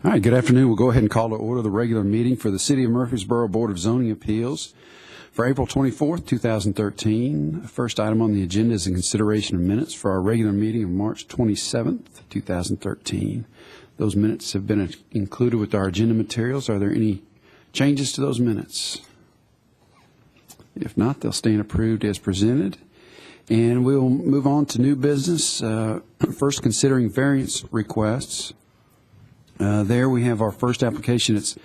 All right, good afternoon. We'll go ahead and call to order the regular meeting for the City of Murfreesboro Board of Zoning Appeals for April 24th, 2013. First item on the agenda is a consideration of minutes for our regular meeting of March 27th, 2013. Those minutes have been included with our agenda materials. Are there any changes to those minutes? If not, they'll stand approved as presented. And we'll move on to new business. First, considering variance requests. There we have our first application. It's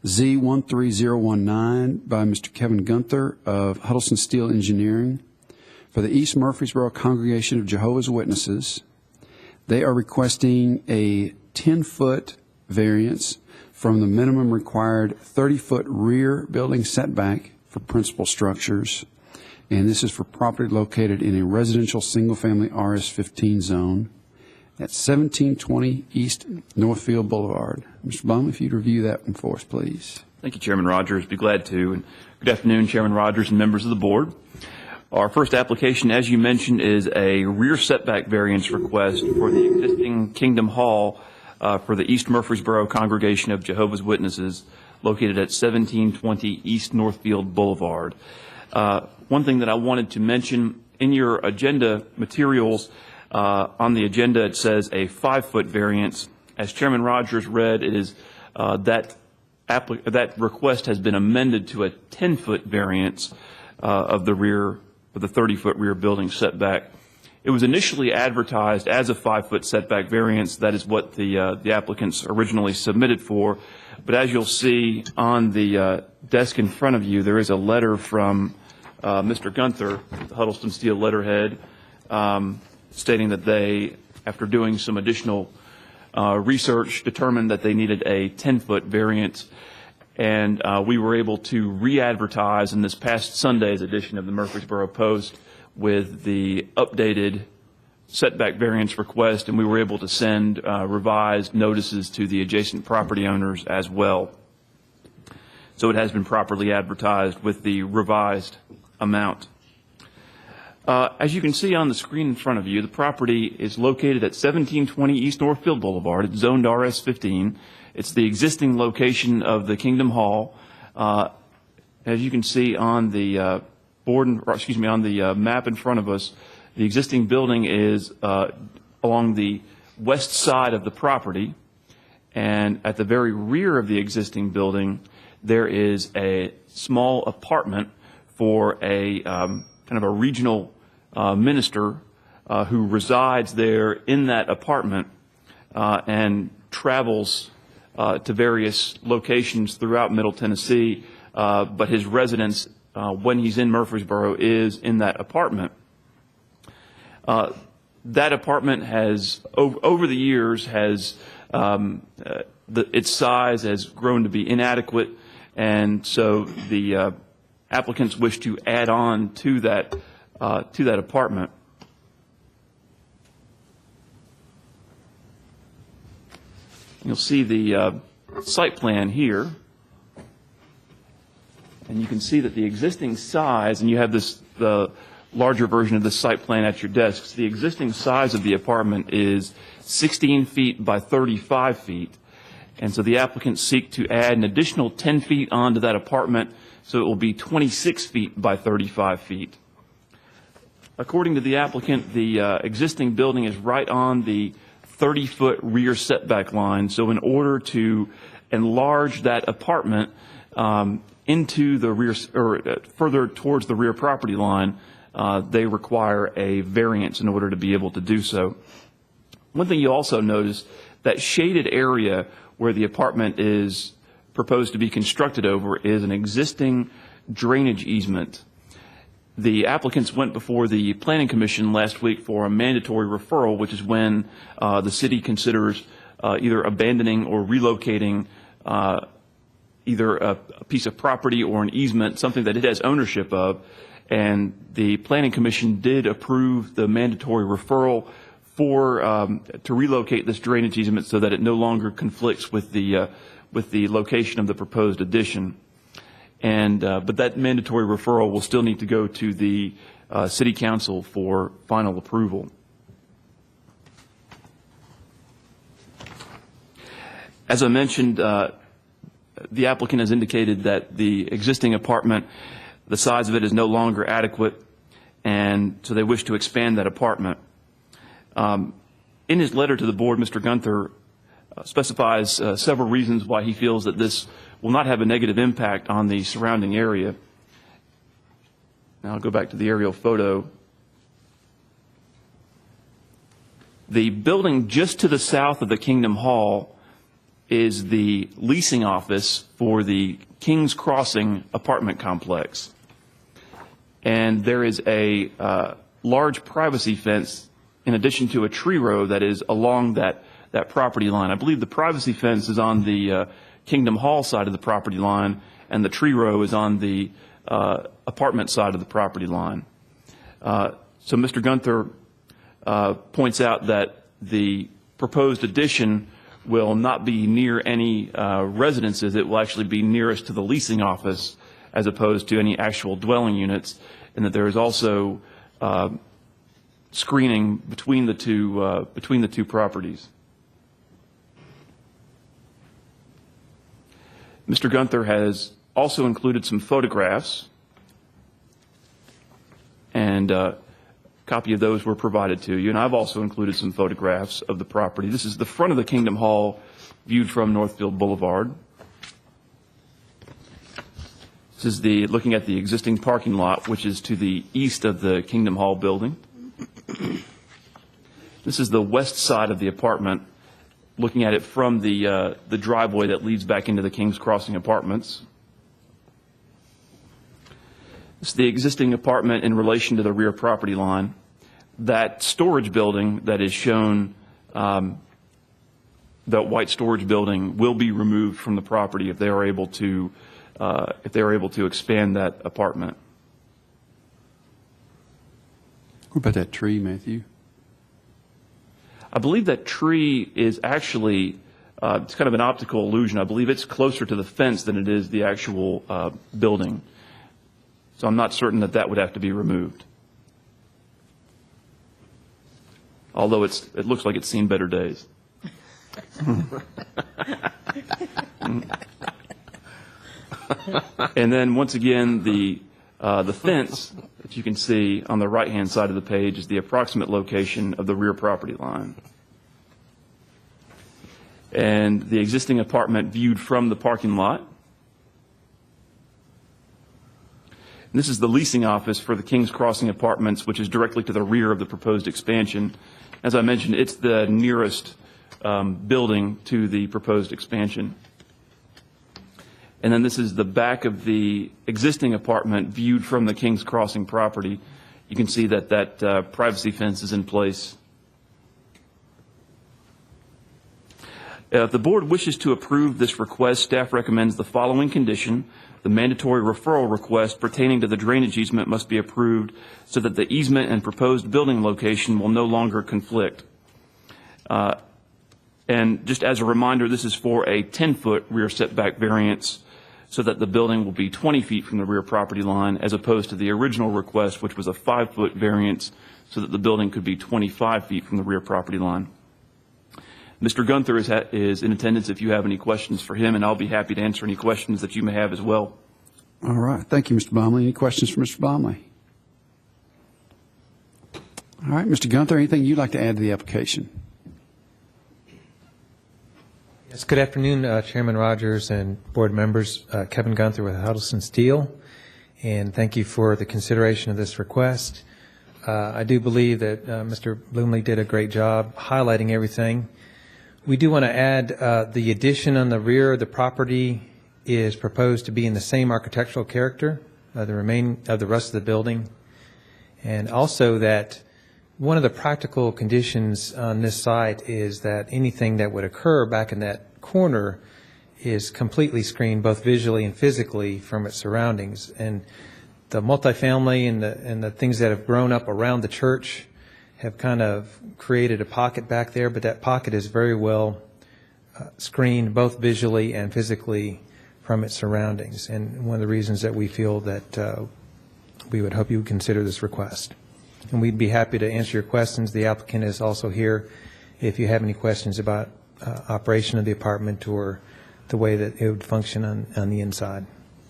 Z13019 by Mr. Kevin Gunther of Huddleston Steel Engineering for the East Murfreesboro Congregation of Jehovah's Witnesses. They are requesting a 10-foot variance from the minimum required 30-foot rear building setback for principal structures. And this is for property located in a residential single-family RS-15 zone at 1720 East Northfield Boulevard. Mr. Blum, if you'd review that one for us, please. Thank you, Chairman Rogers. Be glad to. And good afternoon, Chairman Rogers and members of the board. Our first application, as you mentioned, is a rear setback variance request for the existing Kingdom Hall for the East Murfreesboro Congregation of Jehovah's Witnesses, located at 1720 East Northfield Boulevard. One thing that I wanted to mention, in your agenda materials, on the agenda it says a 5-foot variance. As Chairman Rogers read, it is that request has been amended to a 10-foot variance of the 30-foot rear building setback. It was initially advertised as a 5-foot setback variance. That is what the applicants originally submitted for. But as you'll see on the desk in front of you, there is a letter from Mr. Gunther, the Huddleston Steel letterhead, stating that they, after doing some additional research, determined that they needed a 10-foot variance. And we were able to re-advertise in this past Sunday's edition of the Murfreesboro Post with the updated setback variance request, and we were able to send revised notices to the adjacent property owners as well. So it has been properly advertised with the revised amount. As you can see on the screen in front of you, the property is located at 1720 East Northfield Boulevard. It's zoned RS-15. It's the existing location of the Kingdom Hall. As you can see on the on the map in front of us, the existing building is along the west side of the property, and at the very rear of the existing building, there is a small apartment for a kind of a regional minister who resides there in that apartment and travels to various locations throughout Middle Tennessee, but his residence when he's in Murfreesboro is in that apartment. That apartment has, over the years, has its size has grown to be inadequate, and so the applicants wish to add on to that apartment. You'll see the site plan here, and you can see that the existing size, and you have the larger version of the site plan at your desks. The existing size of the apartment is 16 feet by 35 feet, and so the applicants seek to add an additional 10 feet onto that apartment, so it will be 26 feet by 35 feet. According to the applicant, the existing building is right on the 30-foot rear setback line, so in order to enlarge that apartment into the rear, or further towards the rear property line, they require a variance in order to be able to do so. One thing you also notice, that shaded area where the apartment is proposed to be constructed over is an existing drainage easement. The applicants went before the Planning Commission last week for a mandatory referral, which is when the city considers either abandoning or relocating either a piece of property or an easement, something that it has ownership of. And the Planning Commission did approve the mandatory referral for to relocate this drainage easement so that it no longer conflicts with the location of the proposed addition. And but that mandatory referral will still need to go to the City Council for final approval. As I mentioned, the applicant has indicated that the existing apartment, the size of it is no longer adequate, and so they wish to expand that apartment. In his letter to the board, Mr. Gunther specifies several reasons why he feels that this will not have a negative impact on the surrounding area. Now I'll go back to the aerial photo. The building just to the south of the Kingdom Hall is the leasing office for the King's Crossing apartment complex. And there is a large privacy fence in addition to a tree row that is along that property line. I believe the privacy fence is on the Kingdom Hall side of the property line, and the tree row is on the apartment side of the property line. So Mr. Gunther points out that the proposed addition will not be near any residences. It will actually be nearest to the leasing office as opposed to any actual dwelling units, and that there is also screening between the two properties. Mr. Gunther has also included some photographs, and a copy of those were provided to you, and I've also included some photographs of the property. This is the front of the Kingdom Hall viewed from Northfield Boulevard. This is looking at the existing parking lot, which is to the east of the Kingdom Hall building. This is the west side of the apartment, looking at it from the driveway that leads back into the King's Crossing apartments. This is the existing apartment in relation to the rear property line. That storage building that is shown, that white storage building, will be removed from the property if they are able to expand that apartment. What about that tree, Matthew? I believe that tree is actually, it's kind of an optical illusion. I believe it's closer to the fence than it is the actual building. So I'm not certain that would have to be removed. Although it looks like it's seen better days. And then once again, the fence that you can see on the right-hand side of the page is the approximate location of the rear property line. And the existing apartment viewed from the parking lot. And this is the leasing office for the King's Crossing apartments, which is directly to the rear of the proposed expansion. As I mentioned, it's the nearest building to the proposed expansion. And then this is the back of the existing apartment viewed from the King's Crossing property. You can see that privacy fence is in place. If the board wishes to approve this request, staff recommends the following condition. The mandatory referral request pertaining to the drainage easement must be approved so that the easement and proposed building location will no longer conflict. And just as a reminder, this is for a 10-foot rear setback variance so that the building will be 20 feet from the rear property line, as opposed to the original request, which was a 5-foot variance so that the building could be 25 feet from the rear property line. Mr. Gunther is in attendance if you have any questions for him, and I'll be happy to answer any questions that you may have as well. All right. Thank you, Mr. Baumley. Any questions for Mr. Baumley? All right. Mr. Gunther, anything you'd like to add to the application? Yes, good afternoon, Chairman Rogers and board members. Kevin Gunther with Huddleston Steel, and thank you for the consideration of this request. I do believe that Mr. Bloomley did a great job highlighting everything. We do want to add the addition on the rear of the property is proposed to be in the same architectural character of the rest of the building, and also that one of the practical conditions on this site is that anything that would occur back in that corner is completely screened both visually and physically from its surroundings. And the multifamily and the things that have grown up around the church have kind of created a pocket back there, but that pocket is very well screened both visually and physically from its surroundings. And one of the reasons that we feel that we would hope you would consider this request. And we'd be happy to answer your questions. The applicant is also here if you have any questions about operation of the apartment or the way that it would function on the inside.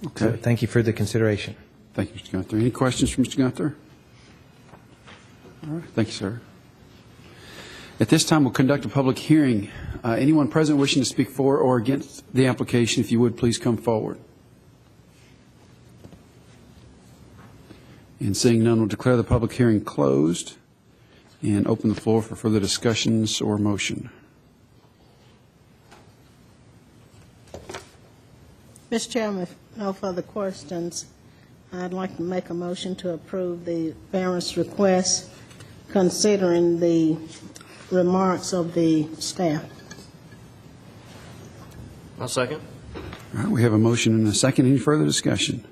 Okay. So thank you for the consideration. Thank you, Mr. Gunther. Any questions for Mr. Gunther? All right. Thank you, sir. At this time, we'll conduct a public hearing. Anyone present wishing to speak for or against the application, if you would, please come forward. And seeing none, we'll declare the public hearing closed and open the floor for further discussions or motion. Mr. Chairman, if no further questions, I'd like to make a motion to approve the variance request considering the remarks of the staff. I'll second. All right, we have a motion and a second. Any further discussion?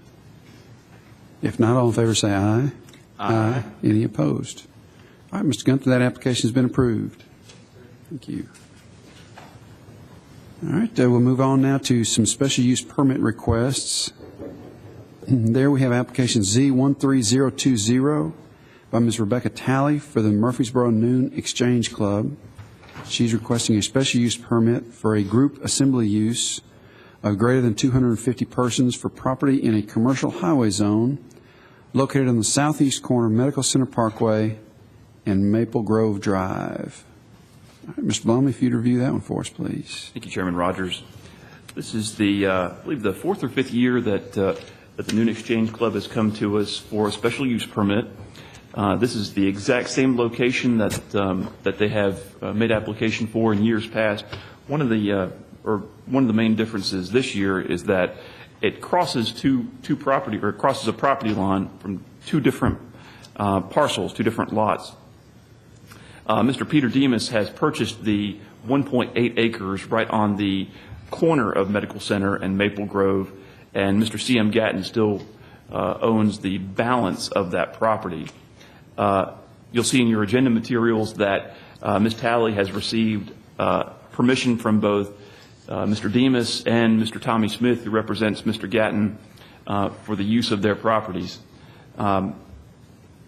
If not, all in favor say aye. Aye. Any opposed? All right, Mr. Gunther, that application has been approved. Thank you. All right, we'll move on now to some special use permit requests. There we have application Z13020 by Ms. Rebecca Talley for the Murfreesboro Noon Exchange Club. She's requesting a special use permit for a group assembly use of greater than 250 persons for property in a commercial highway zone located on the southeast corner of Medical Center Parkway and Maple Grove Drive. All right, Mr. Blum, if you'd review that one for us, please. Thank you, Chairman Rogers. This is the, I believe, the fourth or fifth year that the Noon Exchange Club has come to us for a special use permit. This is the exact same location that they have made application for in years past. One of the main differences this year is that it crosses a property line from two different parcels, two different lots. Mr. Peter Demas has purchased the 1.8 acres right on the corner of Medical Center and Maple Grove, and Mr. C.M. Gatton still owns the balance of that property. You'll see in your agenda materials that Ms. Talley has received permission from both Mr. Demas and Mr. Tommy Smith, who represents Mr. Gatton, for the use of their properties.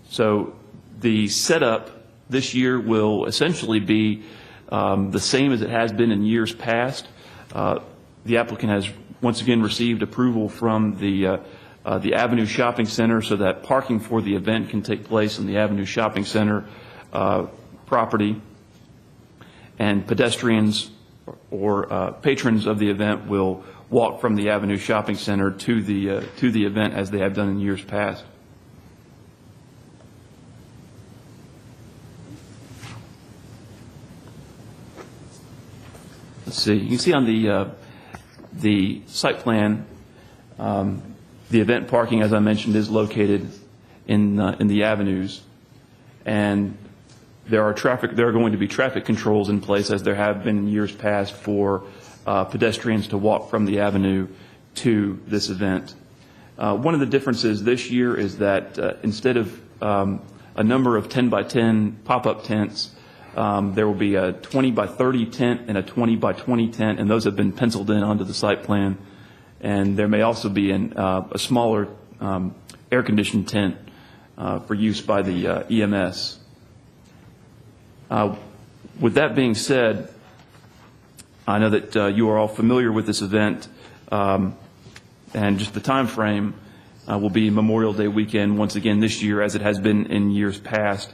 So the setup this year will essentially be the same as it has been in years past. The applicant has once again received approval from the Avenue Shopping Center so that parking for the event can take place in the Avenue Shopping Center property, and pedestrians or patrons of the event will walk from the Avenue Shopping Center to the event as they have done in years past. Let's see. You can see on the site plan, the event parking, as I mentioned, is located in the avenues, and there are going to be traffic controls in place, as there have been in years past, for pedestrians to walk from the avenue to this event. One of the differences this year is that instead of a number of 10 by 10 pop-up tents, there will be a 20 by 30 tent and a 20 by 20 tent, and those have been penciled in onto the site plan. And there may also be a smaller air-conditioned tent for use by the EMS. With that being said, I know that you are all familiar with this event, and just the time frame will be Memorial Day weekend once again this year, as it has been in years past.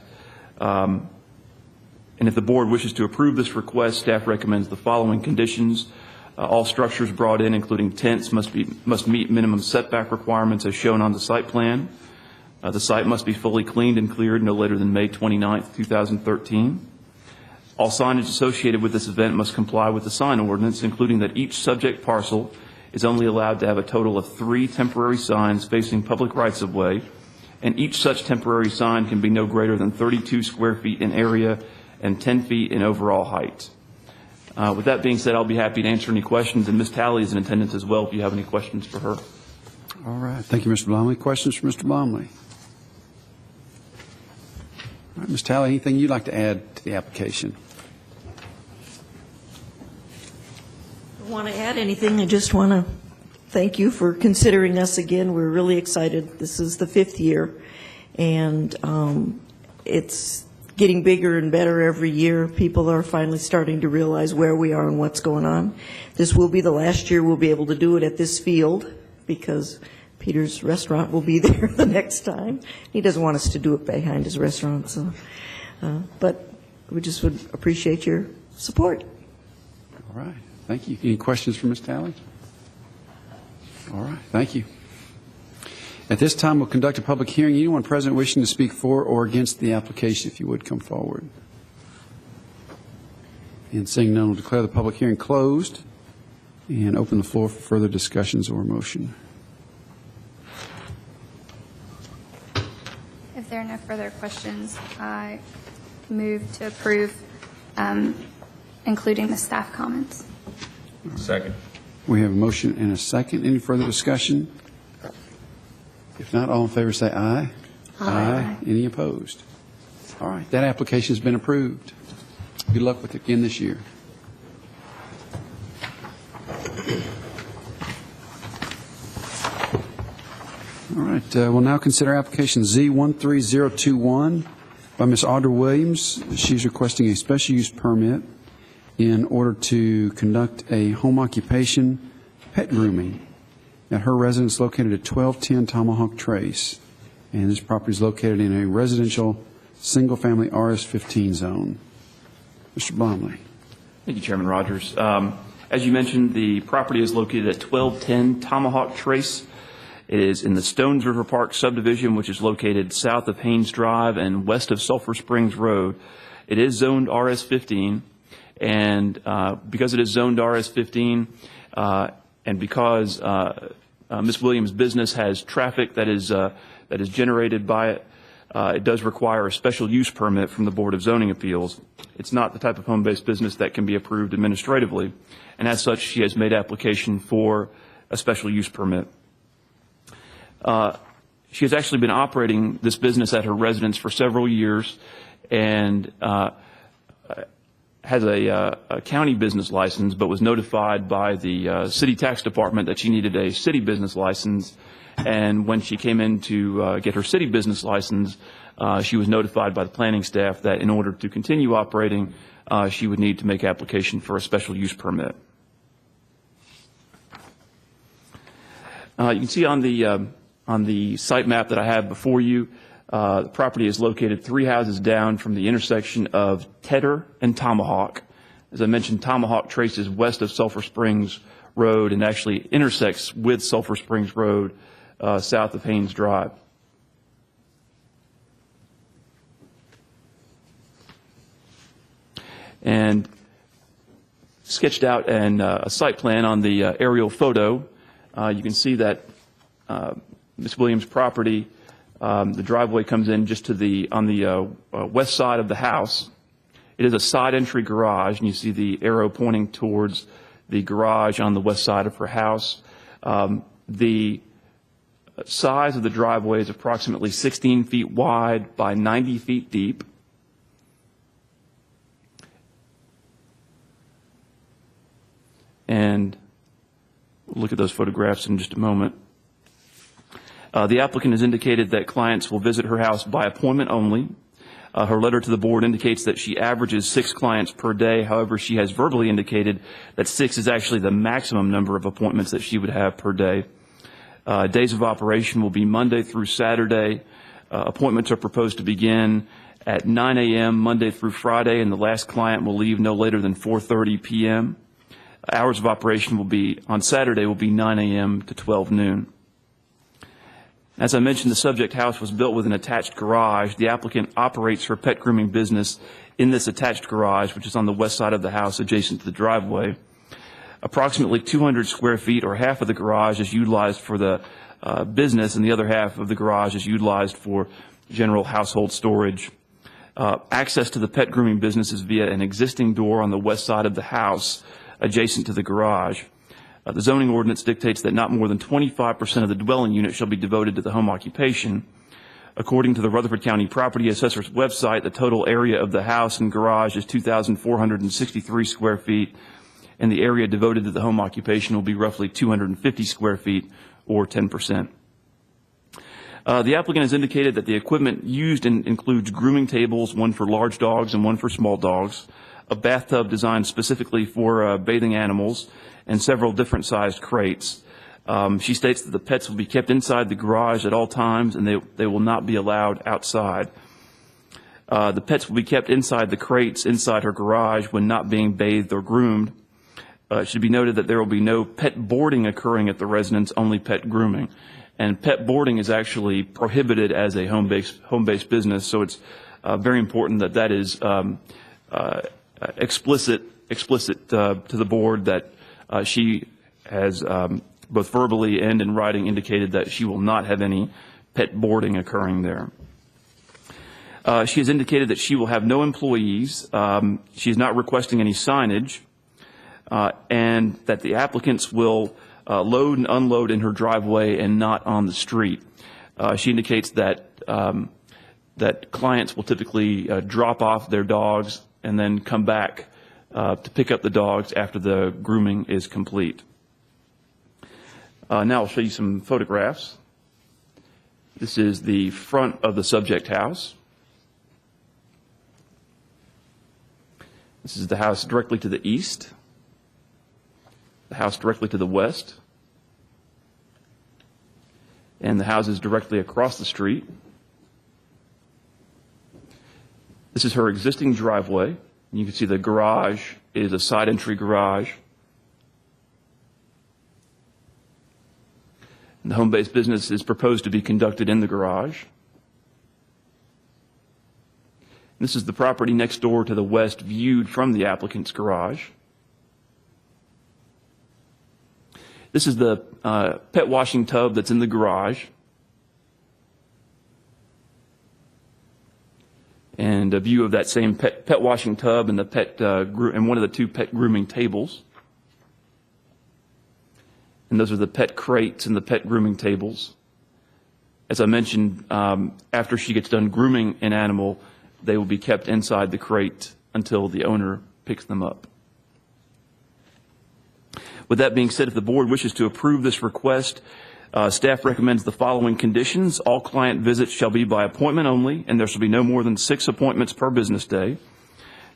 And if the board wishes to approve this request, staff recommends the following conditions. All structures brought in, including tents, must meet minimum setback requirements as shown on the site plan. The site must be fully cleaned and cleared no later than May 29th, 2013. All signage associated with this event must comply with the sign ordinance, including that each subject parcel is only allowed to have a total of 3 temporary signs facing public rights-of-way, and each such temporary sign can be no greater than 32 square feet in area and 10 feet in overall height. With that being said, I'll be happy to answer any questions, and Ms. Talley is in attendance as well if you have any questions for her. All right. Thank you, Mr. Blomley. Questions for Mr. Blomley? All right, Ms. Talley, anything you'd like to add to the application? I don't want to add anything. I just want to thank you for considering us again. We're really excited. This is the 5th year, and it's getting bigger and better every year. People are finally starting to realize where we are and what's going on. This will be the last year we'll be able to do it at this field because Peter's restaurant will be there the next time. He doesn't want us to do it behind his restaurant, so. But we just would appreciate your support. All right, thank you. Any questions for Ms. Talley? All right, thank you. At this time, we'll conduct a public hearing. Anyone present wishing to speak for or against the application, if you would, come forward. And seeing none, we'll declare the public hearing closed and open the floor for further discussions or motion. If there are no further questions, I move to approve, including the staff comments. Second. We have a motion and a second. Any further discussion? If not, all in favor say aye. Aye. Any opposed? All right, that application has been approved. Good luck with it again this year. All right, we'll now consider application Z13021 by Ms. Audra Williams. She's requesting a special use permit in order to conduct a home occupation pet grooming at her residence located at 1210 Tomahawk Trace. And this property is located in a residential single-family RS-15 zone. Mr. Blomley. Thank you, Chairman Rogers. As you mentioned, the property is located at 1210 Tomahawk Trace. It is in the Stones River Park subdivision, which is located south of Haynes Drive and west of Sulphur Springs Road. It is zoned RS-15, and because it is zoned RS-15, and because Ms. Williams' business has traffic that is generated by it, it does require a special use permit from the Board of Zoning Appeals. It's not the type of home-based business that can be approved administratively, and as such, she has made application for a special use permit. She has actually been operating this business at her residence for several years and has a county business license, but was notified by the city tax department that she needed a city business license. And when she came in to get her city business license, she was notified by the planning staff that in order to continue operating, she would need to make application for a special use permit. You can see on the site map that I have before you, the property is located 3 houses down from the intersection of Tedder and Tomahawk. As I mentioned, Tomahawk traces west of Sulphur Springs Road and actually intersects with Sulphur Springs Road south of Haynes Drive. And sketched out in a site plan on the aerial photo, you can see that Ms. Williams' property, the driveway comes in just to on the west side of the house. It is a side entry garage, and you see the arrow pointing towards the garage on the west side of her house. The size of the driveway is approximately 16 feet wide by 90 feet deep. And we'll look at those photographs in just a moment. The applicant has indicated that clients will visit her house by appointment only. Her letter to the board indicates that she averages 6 clients per day. However, she has verbally indicated that 6 is actually the maximum number of appointments that she would have per day. Days of operation will be Monday through Saturday. Appointments are proposed to begin at 9 a.m. Monday through Friday, and the last client will leave no later than 4:30 p.m. Hours of operation will be on Saturday will be 9 a.m. to 12 noon. As I mentioned, the subject house was built with an attached garage. The applicant operates her pet grooming business in this attached garage, which is on the west side of the house adjacent to the driveway. Approximately 200 square feet, or half of the garage, is utilized for the business, and the other half of the garage is utilized for general household storage. Access to the pet grooming business is via an existing door on the west side of the house adjacent to the garage. The zoning ordinance dictates that not more than 25% of the dwelling unit shall be devoted to the home occupation. According to the Rutherford County Property Assessor's website, the total area of the house and garage is 2,463 square feet, and the area devoted to the home occupation will be roughly 250 square feet, or 10%. The applicant has indicated that the equipment used includes grooming tables, one for large dogs and one for small dogs, a bathtub designed specifically for bathing animals, and several different sized crates. She states that the pets will be kept inside the garage at all times and they will not be allowed outside. The pets will be kept inside the crates inside her garage when not being bathed or groomed. It should be noted that there will be no pet boarding occurring at the residence, only pet grooming. And pet boarding is actually prohibited as a home-based business, so it's very important that that is explicit to the board that she has both verbally and in writing indicated that she will not have any pet boarding occurring there. She has indicated that she will have no employees. She is not requesting any signage, and that the applicants will load and unload in her driveway and not on the street. She indicates that that clients will typically drop off their dogs and then come back to pick up the dogs after the grooming is complete. Now I'll show you some photographs. This is the front of the subject house. This is the house directly to the east, the house directly to the west, and the houses directly across the street. This is her existing driveway. You can see the garage is a side entry garage. And the home-based business is proposed to be conducted in the garage. This is the property next door to the west viewed from the applicant's garage. This is the pet washing tub that's in the garage. And a view of that same pet washing tub and the and one of the two pet grooming tables. And those are the pet crates and the pet grooming tables. As I mentioned, after she gets done grooming an animal, they will be kept inside the crate until the owner picks them up. With that being said, if the board wishes to approve this request, staff recommends the following conditions. All client visits shall be by appointment only, and there shall be no more than 6 appointments per business day.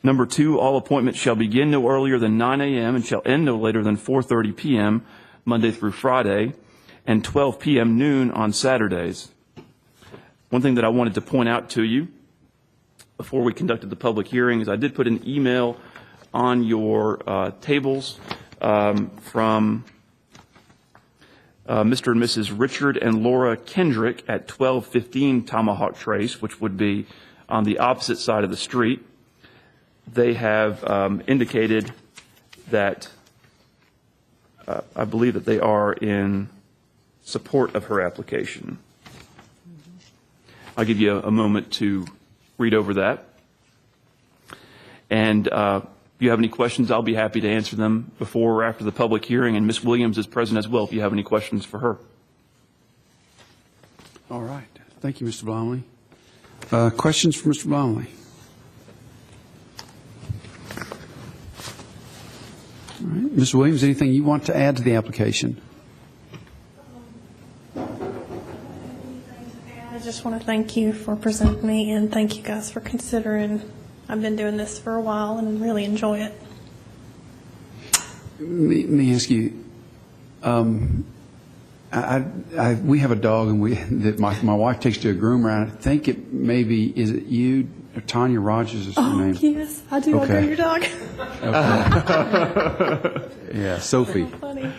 Number 2, all appointments shall begin no earlier than 9 a.m. and shall end no later than 4:30 p.m. Monday through Friday, and 12 p.m. noon on Saturdays. One thing that I wanted to point out to you before we conducted the public hearing is I did put an email on your tables from Mr. and Mrs. Richard and Laura Kendrick at 1215 Tomahawk Trace, which would be on the opposite side of the street. They have indicated that I believe that they are in support of her application. I'll give you a moment to read over that. And if you have any questions, I'll be happy to answer them before or after the public hearing. And Ms. Williams is present as well if you have any questions for her. All right. Thank you, Mr. Blomley. Questions for Mr. Blomley? All right. Ms. Williams, anything you want to add to the application? I just want to thank you for presenting me, and thank you guys for considering. I've been doing this for a while and really enjoy it. Let me ask you. We have a dog, and that my wife takes to a groomer. I think it maybe is it you, Tanya Rogers is her name. Yes, I do. Okay. I groom your dog. Okay. Yeah, Sophie. Oh, funny.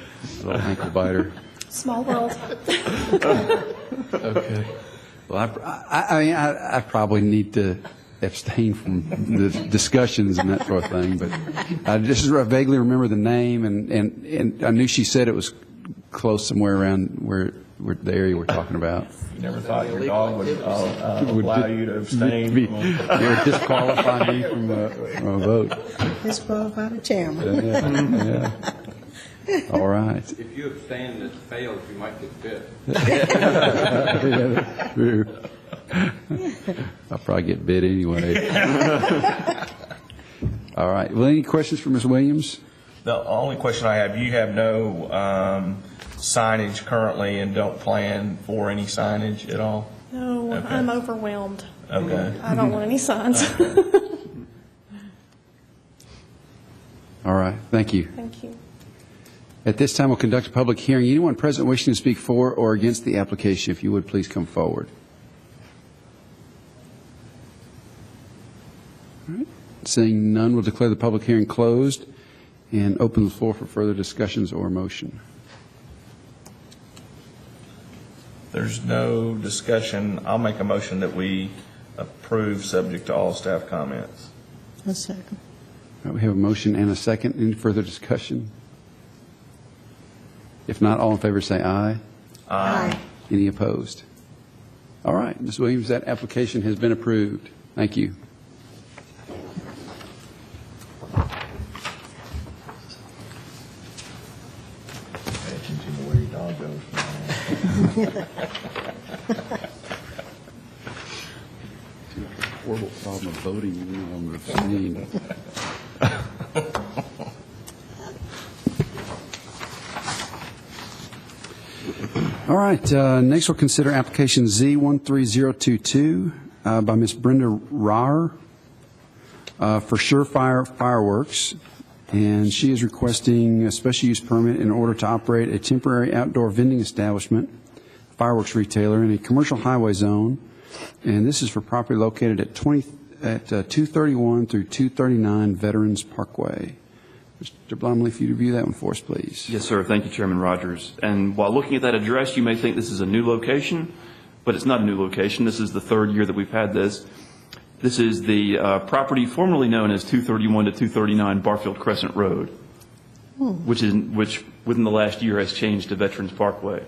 Little ankle biter. Small world. Okay. Well, I probably need to abstain from the discussions and that sort of thing, but I just vaguely remember the name, and I knew she said it was close somewhere around where the area we're talking about. You never thought your dog would allow you to abstain? It would disqualify me from a vote. Disqualify the chairman. Yeah. All right. If you abstain and it fails, you might get bit. Yeah, that's true. I'll probably get bit anyway. All right. Well, any questions for Ms. Williams? The only question I have, you have no signage currently and don't plan for any signage at all? No, Okay. I'm overwhelmed. Okay. I don't want any signs. All right, thank you. Thank you. At this time, we'll conduct a public hearing. Anyone present wishing to speak for or against the application, if you would, please come forward. All right. Seeing none, we'll declare the public hearing closed and open the floor for further discussions or motion. There's no discussion. I'll make a motion that we approve subject to all staff comments. A second. All right, we have a motion and a second. Any further discussion? If not, all in favor say aye. Aye. Any opposed? All right, Ms. Williams, that application has been approved. Thank you. Pay attention to where your dog goes. Horrible problem of voting on the scene. All right, next we'll consider application Z13022 by Ms. Brenda Rauer for Surefire Fireworks, and she is requesting a special use permit in order to operate a temporary outdoor vending establishment, fireworks retailer, in a commercial highway zone, and this is for property located at 231 through 239 Veterans Parkway. Mr. Blomley, if you'd review that one for us, please. Yes, sir. Thank you, Chairman Rogers. And while looking at that address, you may think this is a new location, but it's not a new location. This is the third year that we've had this. This is the property formerly known as 231 to 239 Barfield Crescent Road, which within the last year has changed to Veterans Parkway.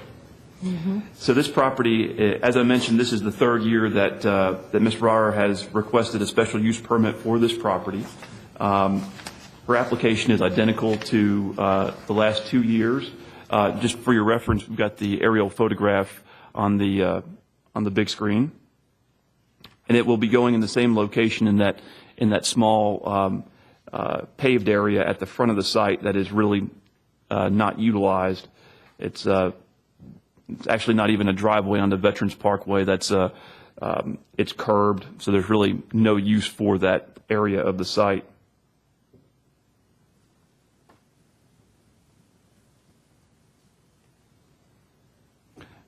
So this property, as I mentioned, this is the third year that Ms. Rauer has requested a special use permit for this property. Her application is identical to the last 2 years. Just for your reference, we've got the aerial photograph on the big screen, and it will be going in the same location in that small paved area at the front of the site that is really not utilized. It's actually not even a driveway onto Veterans Parkway. It's curbed, so there's really no use for that area of the site.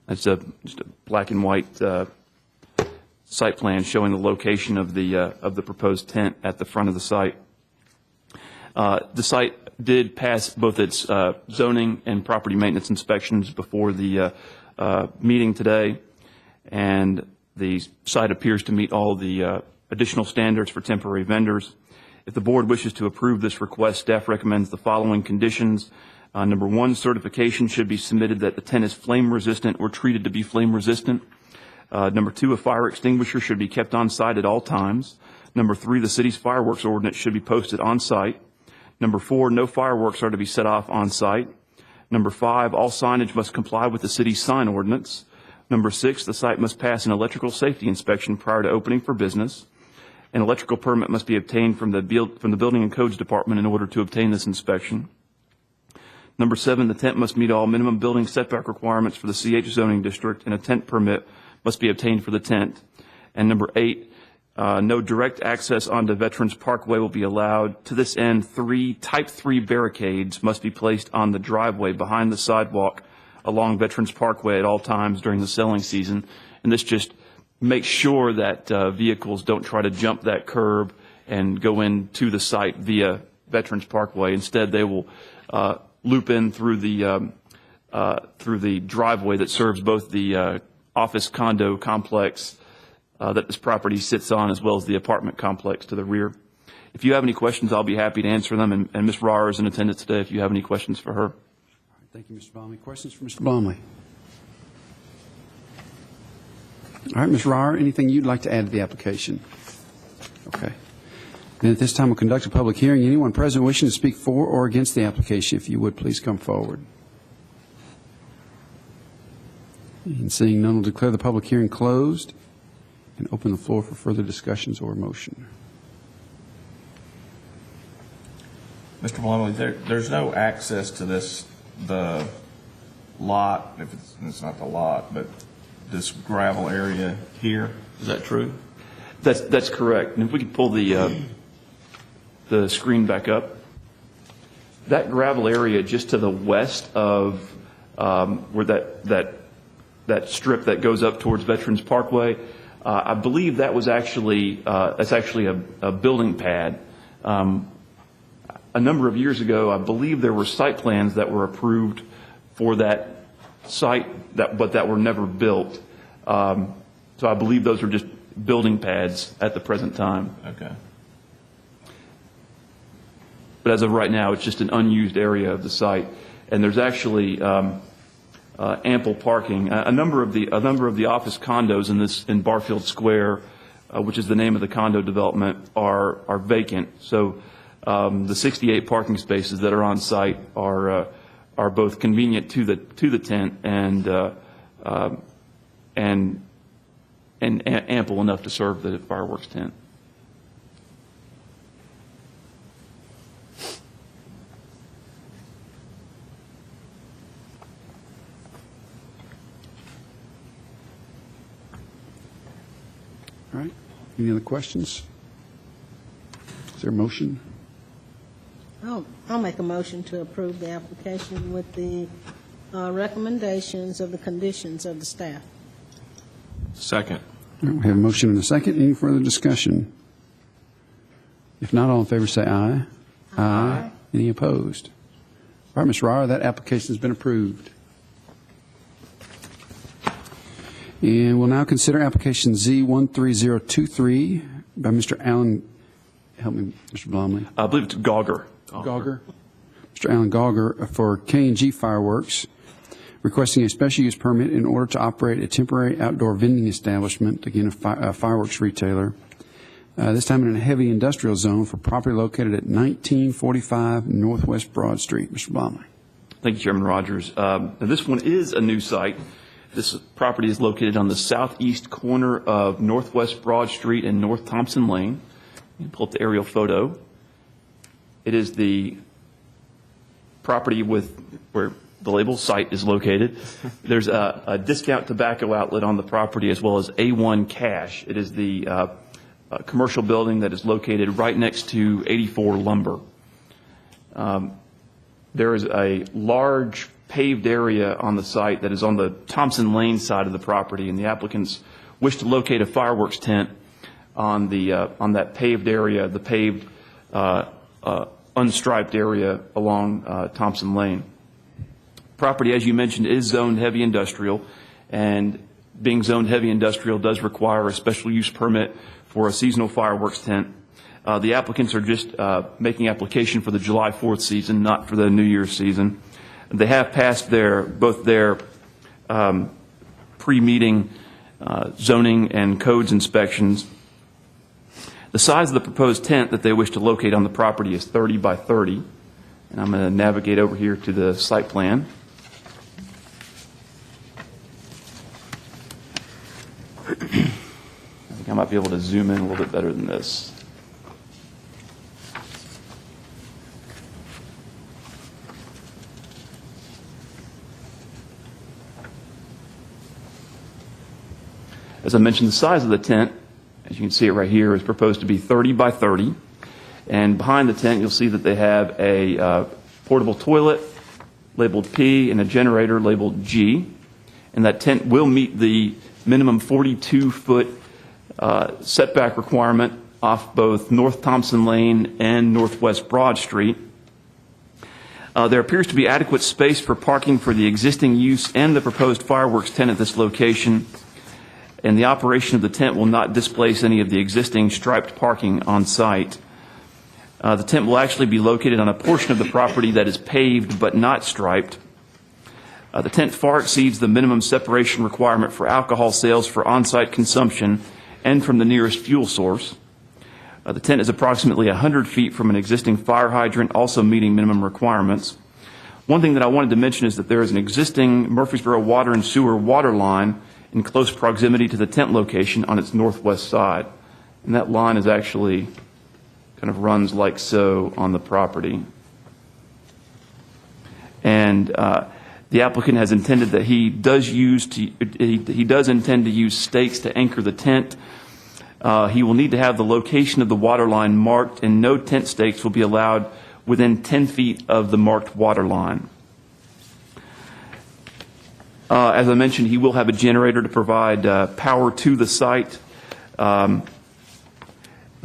That's just a black and white site plan showing the location of the proposed tent at the front of the site. The site did pass both its zoning and property maintenance inspections before the meeting today, and the site appears to meet all the additional standards for temporary vendors. If the board wishes to approve this request, staff recommends the following conditions. Number one, certification should be submitted that the tent is flame resistant or treated to be flame resistant. Number two, a fire extinguisher should be kept on site at all times. Number three, the city's fireworks ordinance should be posted on site. Number four, no fireworks are to be set off on site. Number five, all signage must comply with the city's sign ordinance. Number six, the site must pass an electrical safety inspection prior to opening for business. An electrical permit must be obtained from the Building and Codes Department in order to obtain this inspection. Number seven, the tent must meet all minimum building setback requirements for the CH zoning district, and a tent permit must be obtained for the tent. And number eight, no direct access onto Veterans Parkway will be allowed. To this end, Type 3 barricades must be placed on the driveway behind the sidewalk along Veterans Parkway at all times during the selling season. And this just makes sure that vehicles don't try to jump that curb and go into the site via Veterans Parkway. Instead, they will loop in through the driveway that serves both the office condo complex that this property sits on, as well as the apartment complex to the rear. If you have any questions, I'll be happy to answer them, and Ms. Rauer is in attendance today if you have any questions for her. All right, thank you, Mr. Blomley. Questions for Mr. Blomley? All right, Ms. Rauer, anything you'd like to add to the application? Okay. And at this time, we'll conduct a public hearing. Anyone present wishing to speak for or against the application, if you would, please come forward. And seeing none, we'll declare the public hearing closed and open the floor for further discussions or motion. Mr. Blomley, there's no access to this, the lot, if it's not the lot, but this gravel area here, is that true? That's correct. And if we could pull the screen back up. That gravel area just to the west of where that strip that goes up towards Veterans Parkway, I believe that was actually a building pad. A number of years ago, I believe there were site plans that were approved for that site, but that were never built. So I believe those are just building pads at the present time. Okay. But as of right now, it's just an unused area of the site, and there's actually ample parking. A number of the office condos in Barfield Square, which is the name of the condo development, are vacant. So the 68 parking spaces that are on site are both convenient to the tent and ample enough to serve the fireworks tent. All right. Any other questions? Is there a motion? I'll make a motion to approve the application with the recommendations of the conditions of the staff. Second. All right, we have a motion and a second. Any further discussion? If not, all in favor say aye. Aye. Any opposed? All right, Ms. Ryer, that application has been approved. And we'll now consider application Z13023 by Mr. Allen. Help me, Mr. Blomley. I believe it's Gauger. Gauger. Mr. Alan Gauger for K&G Fireworks, requesting a special use permit in order to operate a temporary outdoor vending establishment, again, a fireworks retailer, this time in a heavy industrial zone for property located at 1945 Northwest Broad Street. Mr. Blomley. Thank you, Chairman Rogers. Now this one is a new site. This property is located on the southeast corner of Northwest Broad Street and North Thompson Lane. You can pull up the aerial photo. It is the property where the label site is located. There's a discount tobacco outlet on the property as well as A1 Cash. It is the commercial building that is located right next to 84 Lumber. There is a large paved area on the site that is on the Thompson Lane side of the property, and the applicants wish to locate a fireworks tent on that paved area, the paved unstriped area along Thompson Lane. Property, as you mentioned, is zoned heavy industrial, and being zoned heavy industrial does require a special use permit for a seasonal fireworks tent. The applicants are just making application for the July 4th season, not for the New Year's season. They have passed both their pre-meeting zoning and codes inspections. The size of the proposed tent that they wish to locate on the property is 30 by 30. And I'm going to navigate over here to the site plan. I think I might be able to zoom in a little bit better than this. As I mentioned, the size of the tent, as you can see it right here, is proposed to be 30 by 30. And behind the tent, you'll see that they have a portable toilet labeled P and a generator labeled G. And that tent will meet the minimum 42-foot setback requirement off both North Thompson Lane and Northwest Broad Street. There appears to be adequate space for parking for the existing use and the proposed fireworks tent at this location. And the operation of the tent will not displace any of the existing striped parking on site. The tent will actually be located on a portion of the property that is paved but not striped. The tent far exceeds the minimum separation requirement for alcohol sales for on-site consumption and from the nearest fuel source. The tent is approximately 100 feet from an existing fire hydrant, also meeting minimum requirements. One thing that I wanted to mention is that there is an existing Murfreesboro water and sewer water line in close proximity to the tent location on its northwest side. And that line is actually kind of runs like so on the property. And The applicant has intended that he does intend to use stakes to anchor the tent. He will need to have the location of the water line marked, and no tent stakes will be allowed within 10 feet of the marked water line. As I mentioned, he will have a generator to provide power to the site. The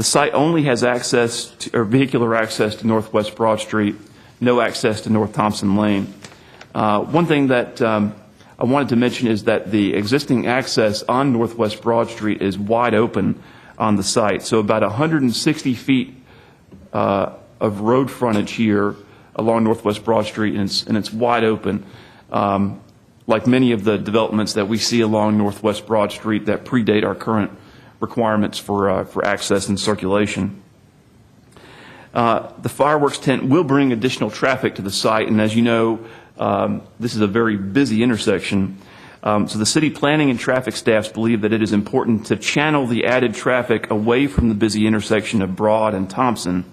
site only has access to, or vehicular access to Northwest Broad Street, no access to North Thompson Lane. One thing that I wanted to mention is that the existing access on Northwest Broad Street is wide open on the site. So about 160 feet of road frontage here along Northwest Broad Street, and it's wide open. Like many of the developments that we see along Northwest Broad Street that predate our current requirements for access and circulation. The fireworks tent will bring additional traffic to the site, and as you know, this is a very busy intersection. So the city planning and traffic staffs believe that it is important to channel the added traffic away from the busy intersection of Broad and Thompson.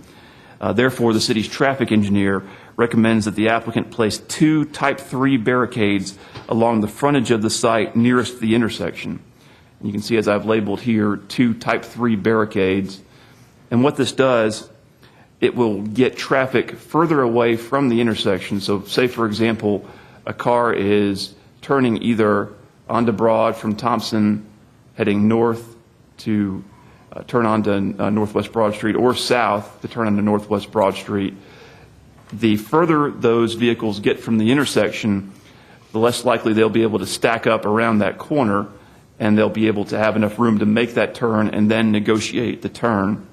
Therefore, the city's traffic engineer recommends that the applicant place 2 Type 3 barricades along the frontage of the site nearest the intersection. And you can see, as I've labeled here, 2 Type 3 barricades. And what this does, it will get traffic further away from the intersection. So say, for example, a car is turning either onto Broad from Thompson, heading north to turn onto Northwest Broad Street, or south to turn onto Northwest Broad Street. The further those vehicles get from the intersection, the less likely they'll be able to stack up around that corner, and they'll be able to have enough room to make that turn and then negotiate the turn,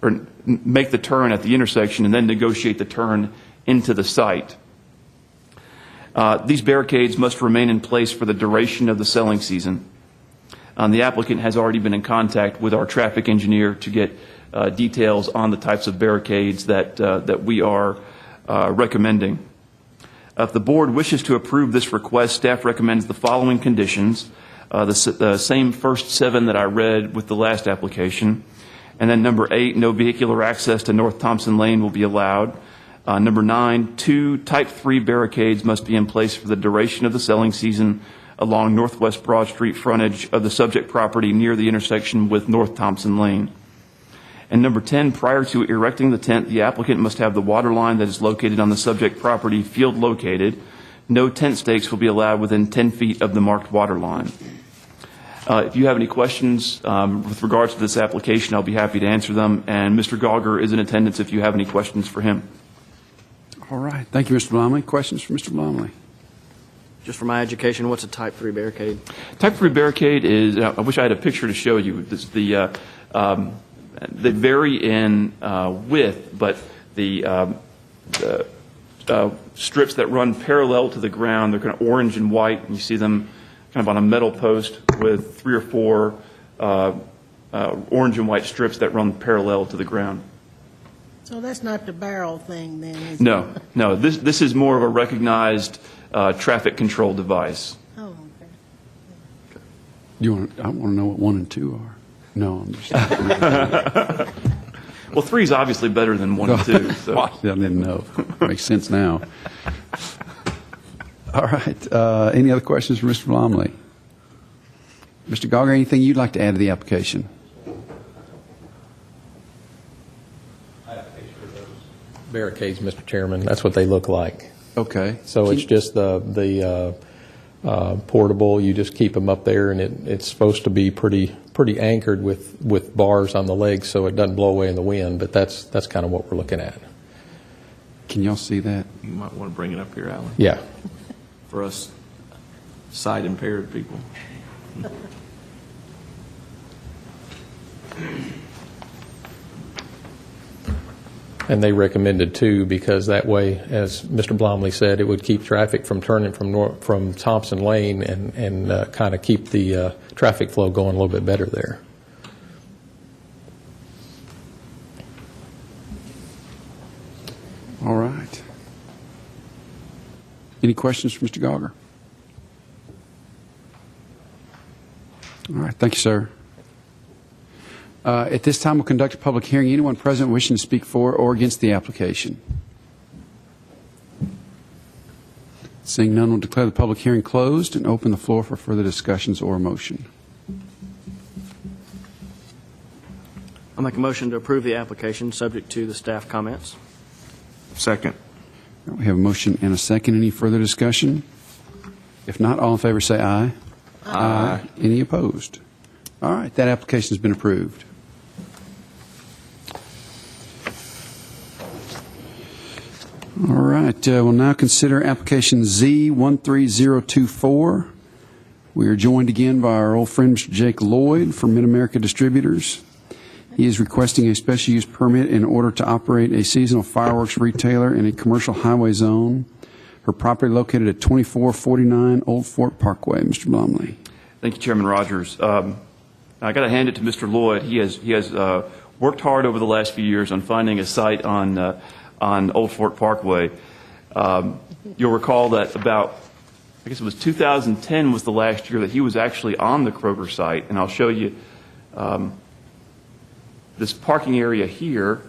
or make the turn at the intersection and then negotiate the turn into the site. These barricades must remain in place for the duration of the selling season. The applicant has already been in contact with our traffic engineer to get details on the types of barricades that we are recommending. If the board wishes to approve this request, staff recommends the following conditions. The same first 7 that I read with the last application. And then number 8, no vehicular access to North Thompson Lane will be allowed. Number 9, 2 Type 3 barricades must be in place for the duration of the selling season along Northwest Broad Street frontage of the subject property near the intersection with North Thompson Lane. And number 10, prior to erecting the tent, the applicant must have the water line that is located on the subject property field located. No tent stakes will be allowed within 10 feet of the marked water line. If you have any questions with regards to this application, I'll be happy to answer them. And Mr. Gauger is in attendance if you have any questions for him. All right. Thank you, Mr. Blomley. Questions for Mr. Blomley? Just for my education, what's a Type 3 barricade? Type 3 barricade is, I wish I had a picture to show you. They vary in width, but the strips that run parallel to the ground, they're kind of orange and white, and you see them kind of on a metal post with 3 or 4 orange and white strips that run parallel to the ground. So that's not the barrel thing then, is it? No. This is more of a recognized traffic control device. Oh, okay. I want to know what 1 and 2 are. No, I'm just. Well, 3 is obviously better than 1 and 2. So. I didn't know. Makes sense now. All right. Any other questions for Mr. Blomley? Mr. Gauger, anything you'd like to add to the application? Barricades, Mr. Chairman. That's what they look like. Okay. So it's just the portable. You just keep them up there, and it's supposed to be pretty anchored with bars on the legs, so it doesn't blow away in the wind. But that's kind of what we're looking at. Can y'all see that? You might want to bring it up here, Alan. Yeah. For us sight impaired people. And they recommended 2 because that way, as Mr. Blomley said, it would keep traffic from turning from Thompson Lane and kind of keep the traffic flow going a little bit better there. All right. Any questions for Mr. Gauger? All right. Thank you, sir. At this time, we'll conduct a public hearing. Anyone present wishing to speak for or against the application? Seeing none, we'll declare the public hearing closed and open the floor for further discussions or motion. I'll make a motion to approve the application, subject to the staff comments. Second. We have a motion and a second. Any further discussion? If not, all in favor say aye. Aye. Any opposed? All right, that application has been approved. All right, we'll now consider application Z13024. We are joined again by our old friend, Mr. Jake Lloyd from Mid-America Distributors. He is requesting a special use permit in order to operate a seasonal fireworks retailer in a commercial highway zone. Her property located at 2449 Old Fort Parkway. Mr. Blomley. Thank you, Chairman Rogers. I got to hand it to Mr. Lloyd. He has worked hard over the last few years on finding a site on Old Fort Parkway. You'll recall that about, I guess it was 2010 was the last year that he was actually on the Kroger site, and I'll show you this parking area here.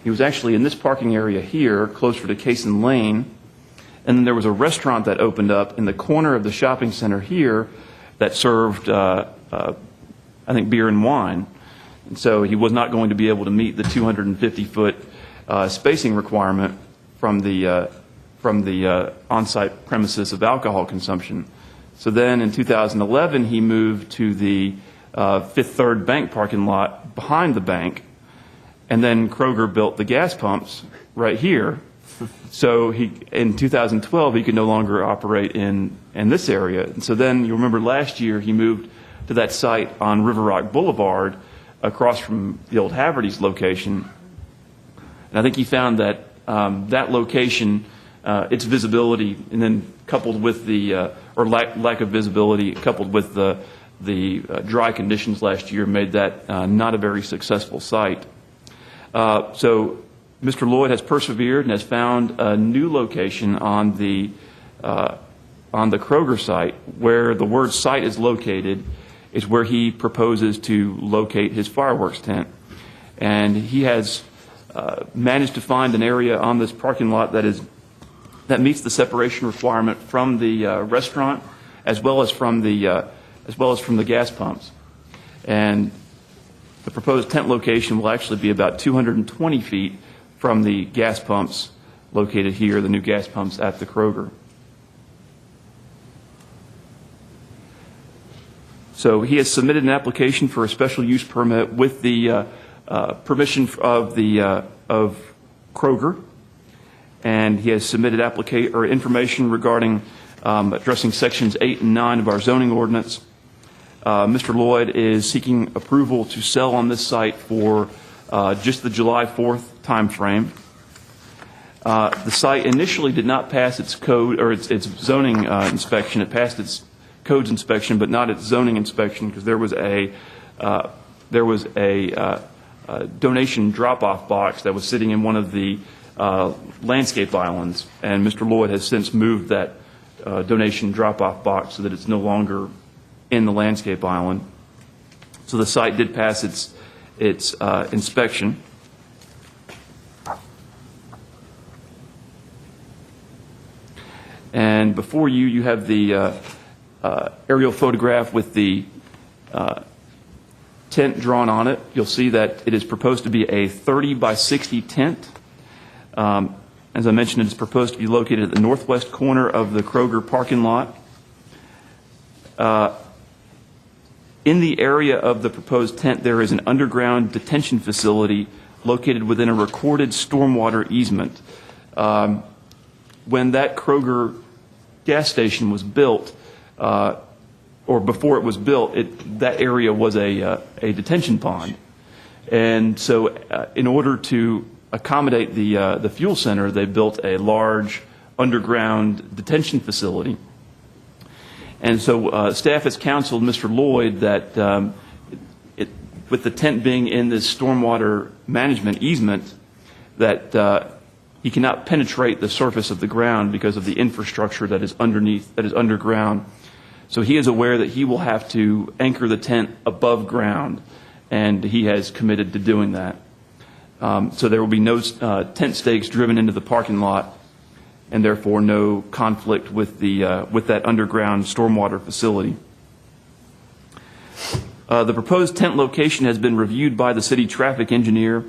He was actually in this parking area here, closer to Cason Lane, and then there was a restaurant that opened up in the corner of the shopping center here that served, I think, beer and wine. And so he was not going to be able to meet the 250-foot spacing requirement from the on-site premises of alcohol consumption. So then in 2011, he moved to the Fifth Third Bank parking lot behind the bank. And then Kroger built the gas pumps right here. So in 2012, he could no longer operate in this area. And so then you remember last year he moved to that site on River Rock Boulevard across from the old Haverty's location. And I think he found that that location, its visibility, and then coupled with the, or lack of visibility, coupled with the dry conditions last year made that not a very successful site. So Mr. Lloyd has persevered and has found a new location on the Kroger site where the word site is located is where he proposes to locate his fireworks tent. And he has managed to find an area on this parking lot that meets the separation requirement from the restaurant as well as from the gas pumps. And the proposed tent location will actually be about 220 feet from the gas pumps located here, the new gas pumps at the Kroger. So he has submitted an application for a special use permit with the permission of Kroger, and he has submitted information regarding addressing sections 8 and 9 of our zoning ordinance. Mr. Lloyd is seeking approval to sell on this site for just the July 4th time frame. The site initially did not pass its code or its zoning inspection. It passed its codes inspection, but not its zoning inspection because there was a donation drop-off box that was sitting in one of the landscape islands, and Mr. Lloyd has since moved that donation drop-off box so that it's no longer in the landscape island. So the site did pass its inspection. And before you have the aerial photograph with the tent drawn on it. You'll see that it is proposed to be a 30 by 60 tent. As I mentioned, it is proposed to be located at the northwest corner of the Kroger parking lot. In the area of the proposed tent, there is an underground detention facility located within a recorded stormwater easement. When that Kroger gas station was built, or before it was built, that area was a detention pond. And so in order to accommodate the fuel center, they built a large underground detention facility. And so staff has counseled Mr. Lloyd that with the tent being in this stormwater management easement, that he cannot penetrate the surface of the ground because of the infrastructure that is underground. So he is aware that he will have to anchor the tent above ground, and he has committed to doing that. So there will be no tent stakes driven into the parking lot, and therefore no conflict with that underground stormwater facility. The proposed tent location has been reviewed by the city traffic engineer.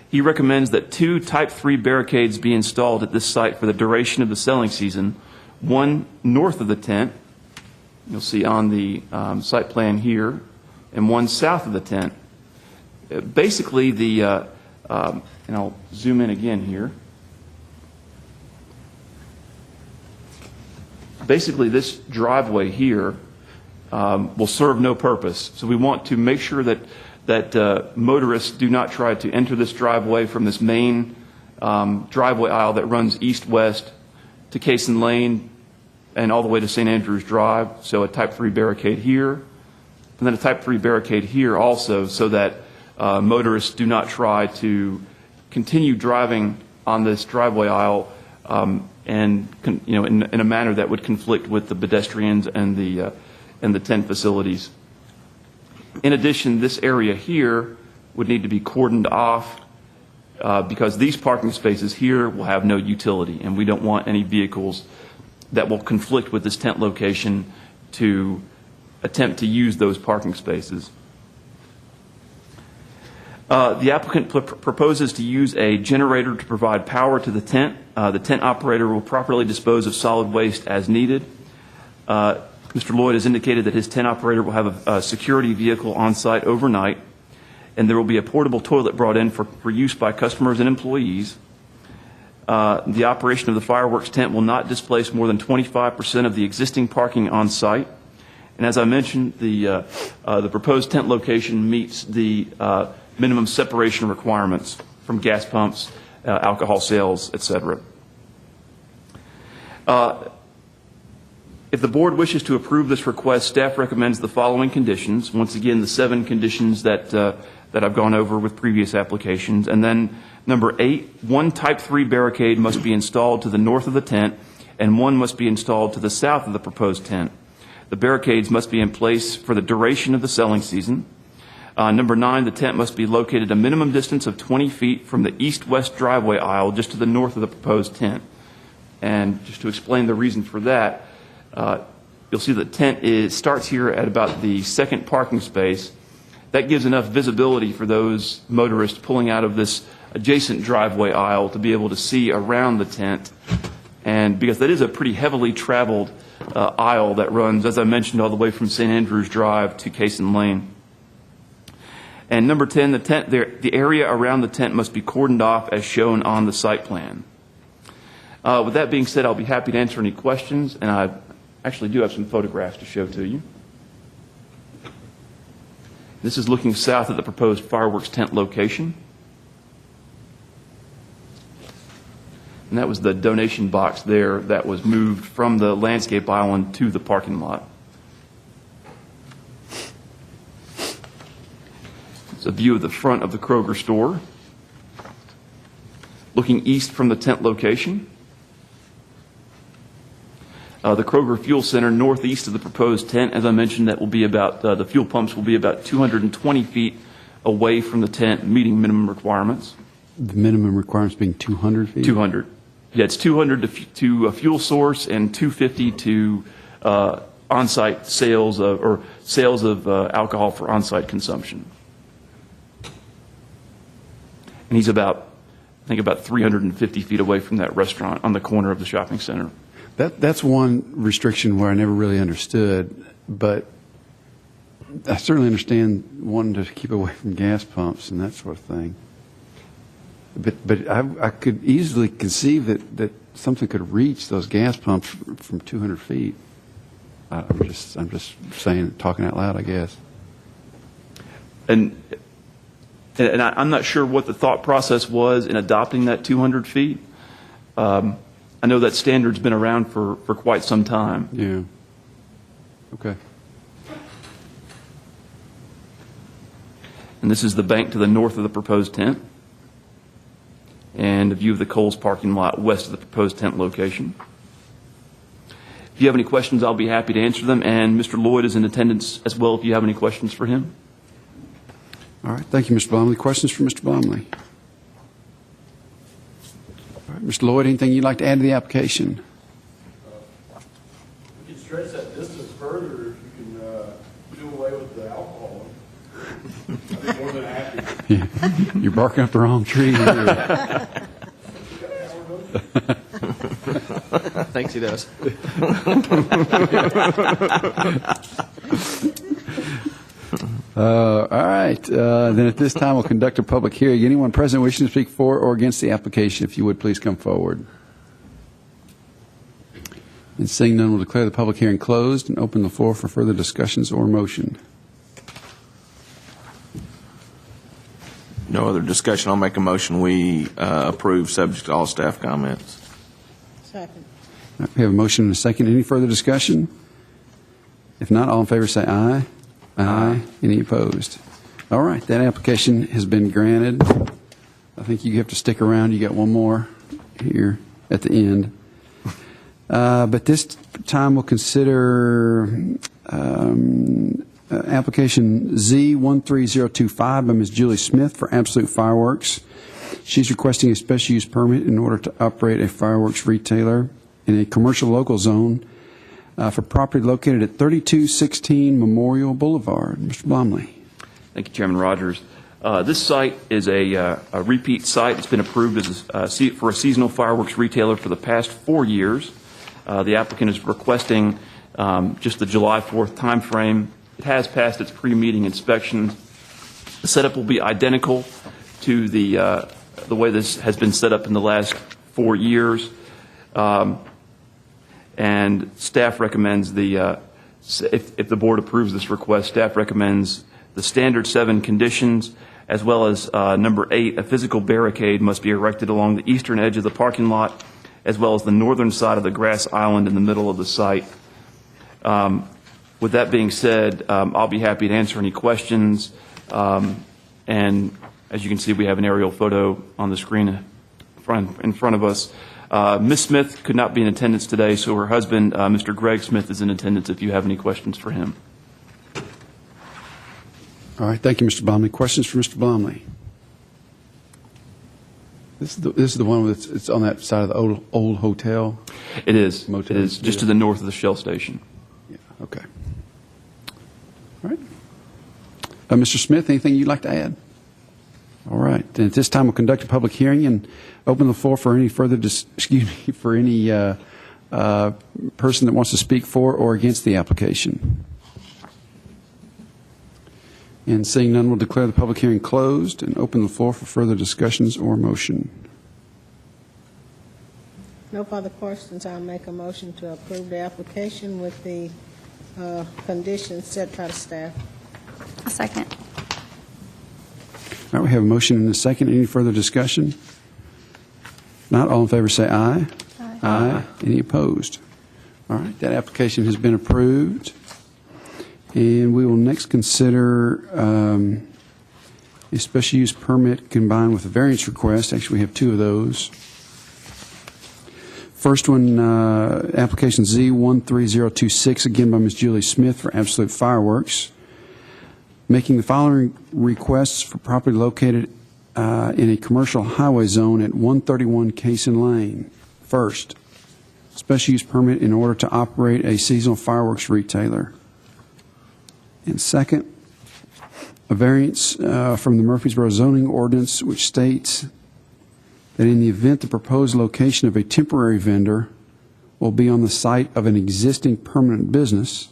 He recommends that 2 Type 3 barricades be installed at this site for the duration of the selling season, one north of the tent, you'll see on the site plan here, and one south of the tent. Basically, and I'll zoom in again here. Basically, this driveway here will serve no purpose. So we want to make sure that motorists do not try to enter this driveway from this main driveway aisle that runs east-west to Cason Lane and all the way to St. Andrews Drive. So a Type 3 barricade here, and then a Type 3 barricade here also, so that motorists do not try to continue driving on this driveway aisle in a manner that would conflict with the pedestrians and the tent facilities. In addition, this area here would need to be cordoned off because these parking spaces here will have no utility, and we don't want any vehicles that will conflict with this tent location to attempt to use those parking spaces. The applicant proposes to use a generator to provide power to the tent. The tent operator will properly dispose of solid waste as needed. Mr. Lloyd has indicated that his tent operator will have a security vehicle on site overnight, and there will be a portable toilet brought in for use by customers and employees. The operation of the fireworks tent will not displace more than 25% of the existing parking on site. And as I mentioned, the proposed tent location meets the minimum separation requirements from gas pumps, alcohol sales, etc. If the board wishes to approve this request, staff recommends the following conditions. Once again, the 7 conditions that I've gone over with previous applications. And then number 8, 1 Type 3 barricade must be installed to the north of the tent, and 1 must be installed to the south of the proposed tent. The barricades must be in place for the duration of the selling season. Number 9, the tent must be located a minimum distance of 20 feet from the east-west driveway aisle just to the north of the proposed tent. And just to explain the reason for that, you'll see the tent starts here at about the second parking space. That gives enough visibility for those motorists pulling out of this adjacent driveway aisle to be able to see around the tent. And because that is a pretty heavily traveled aisle that runs, as I mentioned, all the way from St. Andrews Drive to Cason Lane. And number 10, the area around the tent must be cordoned off as shown on the site plan. With that being said, I'll be happy to answer any questions, and I actually do have some photographs to show to you. This is looking south at the proposed fireworks tent location. And that was the donation box there that was moved from the landscape island to the parking lot. It's a view of the front of the Kroger store. Looking east from the tent location. The Kroger Fuel Center northeast of the proposed tent, as I mentioned, that will be about, the fuel pumps will be about 220 feet away from the tent, meeting minimum requirements. The minimum requirements being 200 feet? 200. Yeah, it's 200 to a fuel source and 250 to on-site sales of alcohol for on-site consumption. And he's about 350 feet away from that restaurant on the corner of the shopping center. That's one restriction where I never really understood, but I certainly understand wanting to keep away from gas pumps and that sort of thing. But I could easily conceive that something could reach those gas pumps from 200 feet. I'm just saying, talking out loud, I guess. And I'm not sure what the thought process was in adopting that 200 feet. I know that standard's been around for quite some time. Yeah. Okay. And this is the bank to the north of the proposed tent. and a view of the Kohl's parking lot west of the proposed tent location. If you have any questions, I'll be happy to answer them, and Mr. Lloyd is in attendance as well if you have any questions for him. All right, thank you, Mr. Blomley. Questions for Mr. Blomley? All right, Mr. Lloyd, anything you'd like to add to the application? You can stretch that distance further if you can do away with the alcohol. I'd be more than happy. You're barking up the wrong tree here. Thinks he does. All right. Then at this time, we'll conduct a public hearing. Anyone present wishing to speak for or against the application, if you would, please come forward. And seeing none, we'll declare the public hearing closed and open the floor for further discussions or motion. No other discussion. I'll make a motion. We approve subject to all staff comments. Second. All right, we have a motion and a second. Any further discussion? If not, all in favor say aye. Aye. Any opposed? All right, that application has been granted. I think you have to stick around. You got one more here at the end. But this time we'll consider application Z13025 by Ms. Julie Smith for Absolute Fireworks. She's requesting a special use permit in order to operate a fireworks retailer in a commercial local zone for property located at 3216 Memorial Boulevard. Mr. Blomley. Thank you, Chairman Rogers. This site is a repeat site. It's been approved as for a seasonal fireworks retailer for the past 4 years. The applicant is requesting just the July 4th timeframe. It has passed its pre-meeting inspection. The setup will be identical to the way this has been set up in the last 4 years. And staff recommends if the board approves this request, staff recommends the standard 7 conditions, as well as number 8, a physical barricade must be erected along the eastern edge of the parking lot, as well as the northern side of the grass island in the middle of the site. With that being said, I'll be happy to answer any questions. And as you can see, we have an aerial photo on the screen in front of us. Ms. Smith could not be in attendance today, so her husband, Mr. Greg Smith, is in attendance if you have any questions for him. All right, thank you, Mr. Blomley. Questions for Mr. Blomley? This is the one that's it's on that side of the old hotel? It is. Motel. It is just to the north of the Shell station. Yeah, okay. All right. Mr. Smith, anything you'd like to add? All right. Then at this time, we'll conduct a public hearing and open the floor for any further, for any person that wants to speak for or against the application. And seeing none, we'll declare the public hearing closed and open the floor for further discussions or motion. No further questions. I'll make a motion to approve the application with the conditions set by the staff. A second. All right, we have a motion and a second. Any further discussion? Not all in favor say aye. Aye. Aye. Any opposed? All right, that application has been approved. And we will next consider a special use permit combined with a variance request. Actually, we have 2 of those. First one, application Z13026, again by Ms. Julie Smith for Absolute Fireworks, making the following requests for property located in a commercial highway zone at 131 Cason Lane. First, special use permit in order to operate a seasonal fireworks retailer. And second, a variance from the Murfreesboro zoning ordinance, which states that in the event the proposed location of a temporary vendor will be on the site of an existing permanent business,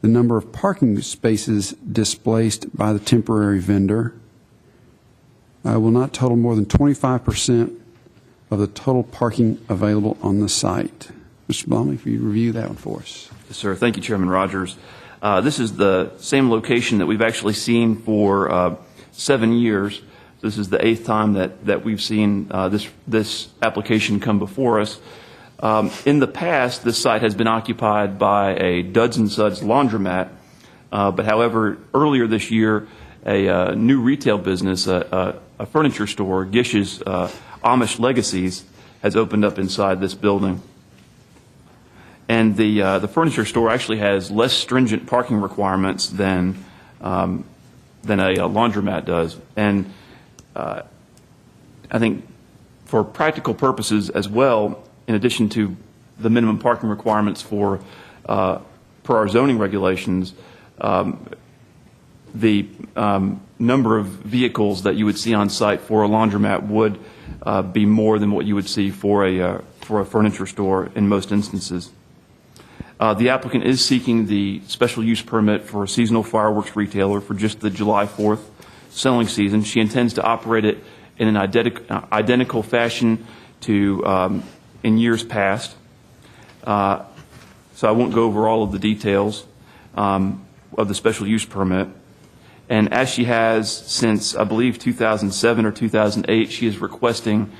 the number of parking spaces displaced by the temporary vendor will not total more than 25% of the total parking available on the site. Mr. Blomley, if you review that one for us. Yes, sir. Thank you, Chairman Rogers. This is the same location that we've actually seen for 7 years. This is the 8th time that we've seen this application come before us. In the past, this site has been occupied by a Duds and Suds laundromat, but however, earlier this year, a new retail business, a a furniture store, Gish's Amish Legacies, has opened up inside this building. And the furniture store actually has less stringent parking requirements than a laundromat does. And I think for practical purposes as well, in addition to the minimum parking requirements per our zoning regulations, the number of vehicles that you would see on site for a laundromat would be more than what you would see for a furniture store in most instances. The applicant is seeking the special use permit for a seasonal fireworks retailer for just the July 4th selling season. She intends to operate it in an identical fashion to in years past. So I won't go over all of the details of the special use permit. And as she has since, I believe, 2007 or 2008, she is requesting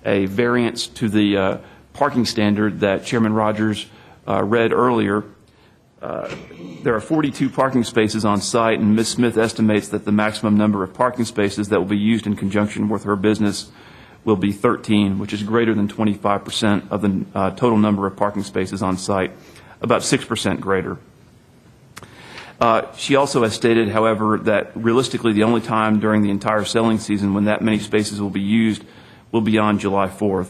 a variance to the parking standard that Chairman Rogers read earlier. There are 42 parking spaces on site, and Ms. Smith estimates that the maximum number of parking spaces that will be used in conjunction with her business will be 13, which is greater than 25% of the total number of parking spaces on site, about 6% greater. She also has stated, however, that realistically the only time during the entire selling season when that many spaces will be used will be on July 4th.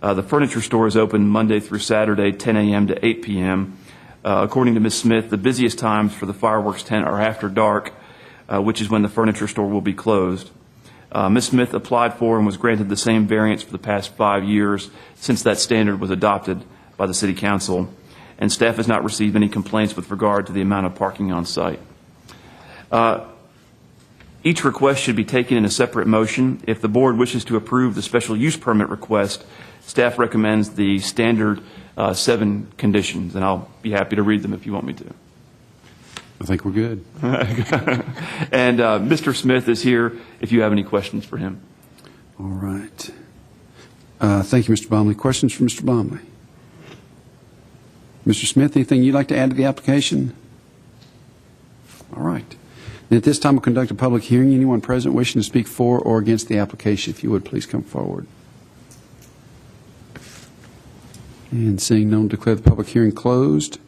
The furniture store is open Monday through Saturday, 10 a.m. to 8 p.m. According to Ms. Smith, the busiest times for the fireworks tent are after dark, which is when the furniture store will be closed. Ms. Smith applied for and was granted the same variance for the past 5 years since that standard was adopted by the City Council, and staff has not received any complaints with regard to the amount of parking on site. Each request should be taken in a separate motion. If the board wishes to approve the special use permit request, staff recommends the standard 7 conditions, and I'll be happy to read them if you want me to. I think we're good. And Mr. Smith is here if you have any questions for him. All right. Thank you, Mr. Baumley. Questions for Mr. Baumley? Mr. Smith, anything you'd like to add to the application? All right. And at this time, we'll conduct a public hearing. Anyone present wishing to speak for or against the application, if you would, please come forward. And seeing no one, declare the public hearing closed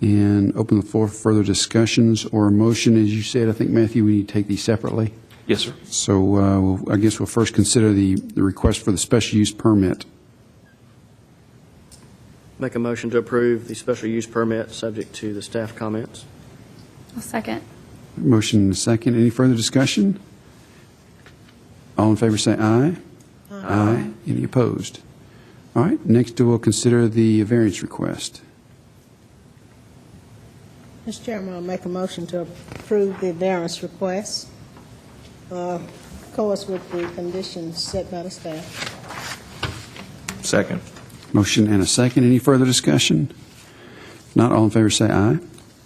and open the floor for further discussions or a motion. As you said, I think, Matthew, we need to take these separately. Yes, sir. So I guess we'll first consider the request for the special use permit. Make a motion to approve the special use permit, subject to the staff comments. I'll second. Motion and a second. Any further discussion? All in favor say aye. Aye. Any opposed? All right. Next, we'll consider the variance request. Mr. Chairman, I'll make a motion to approve the variance request, of course, with the conditions set by the staff. Second. Motion and a second. Any further discussion? Not all in favor say aye.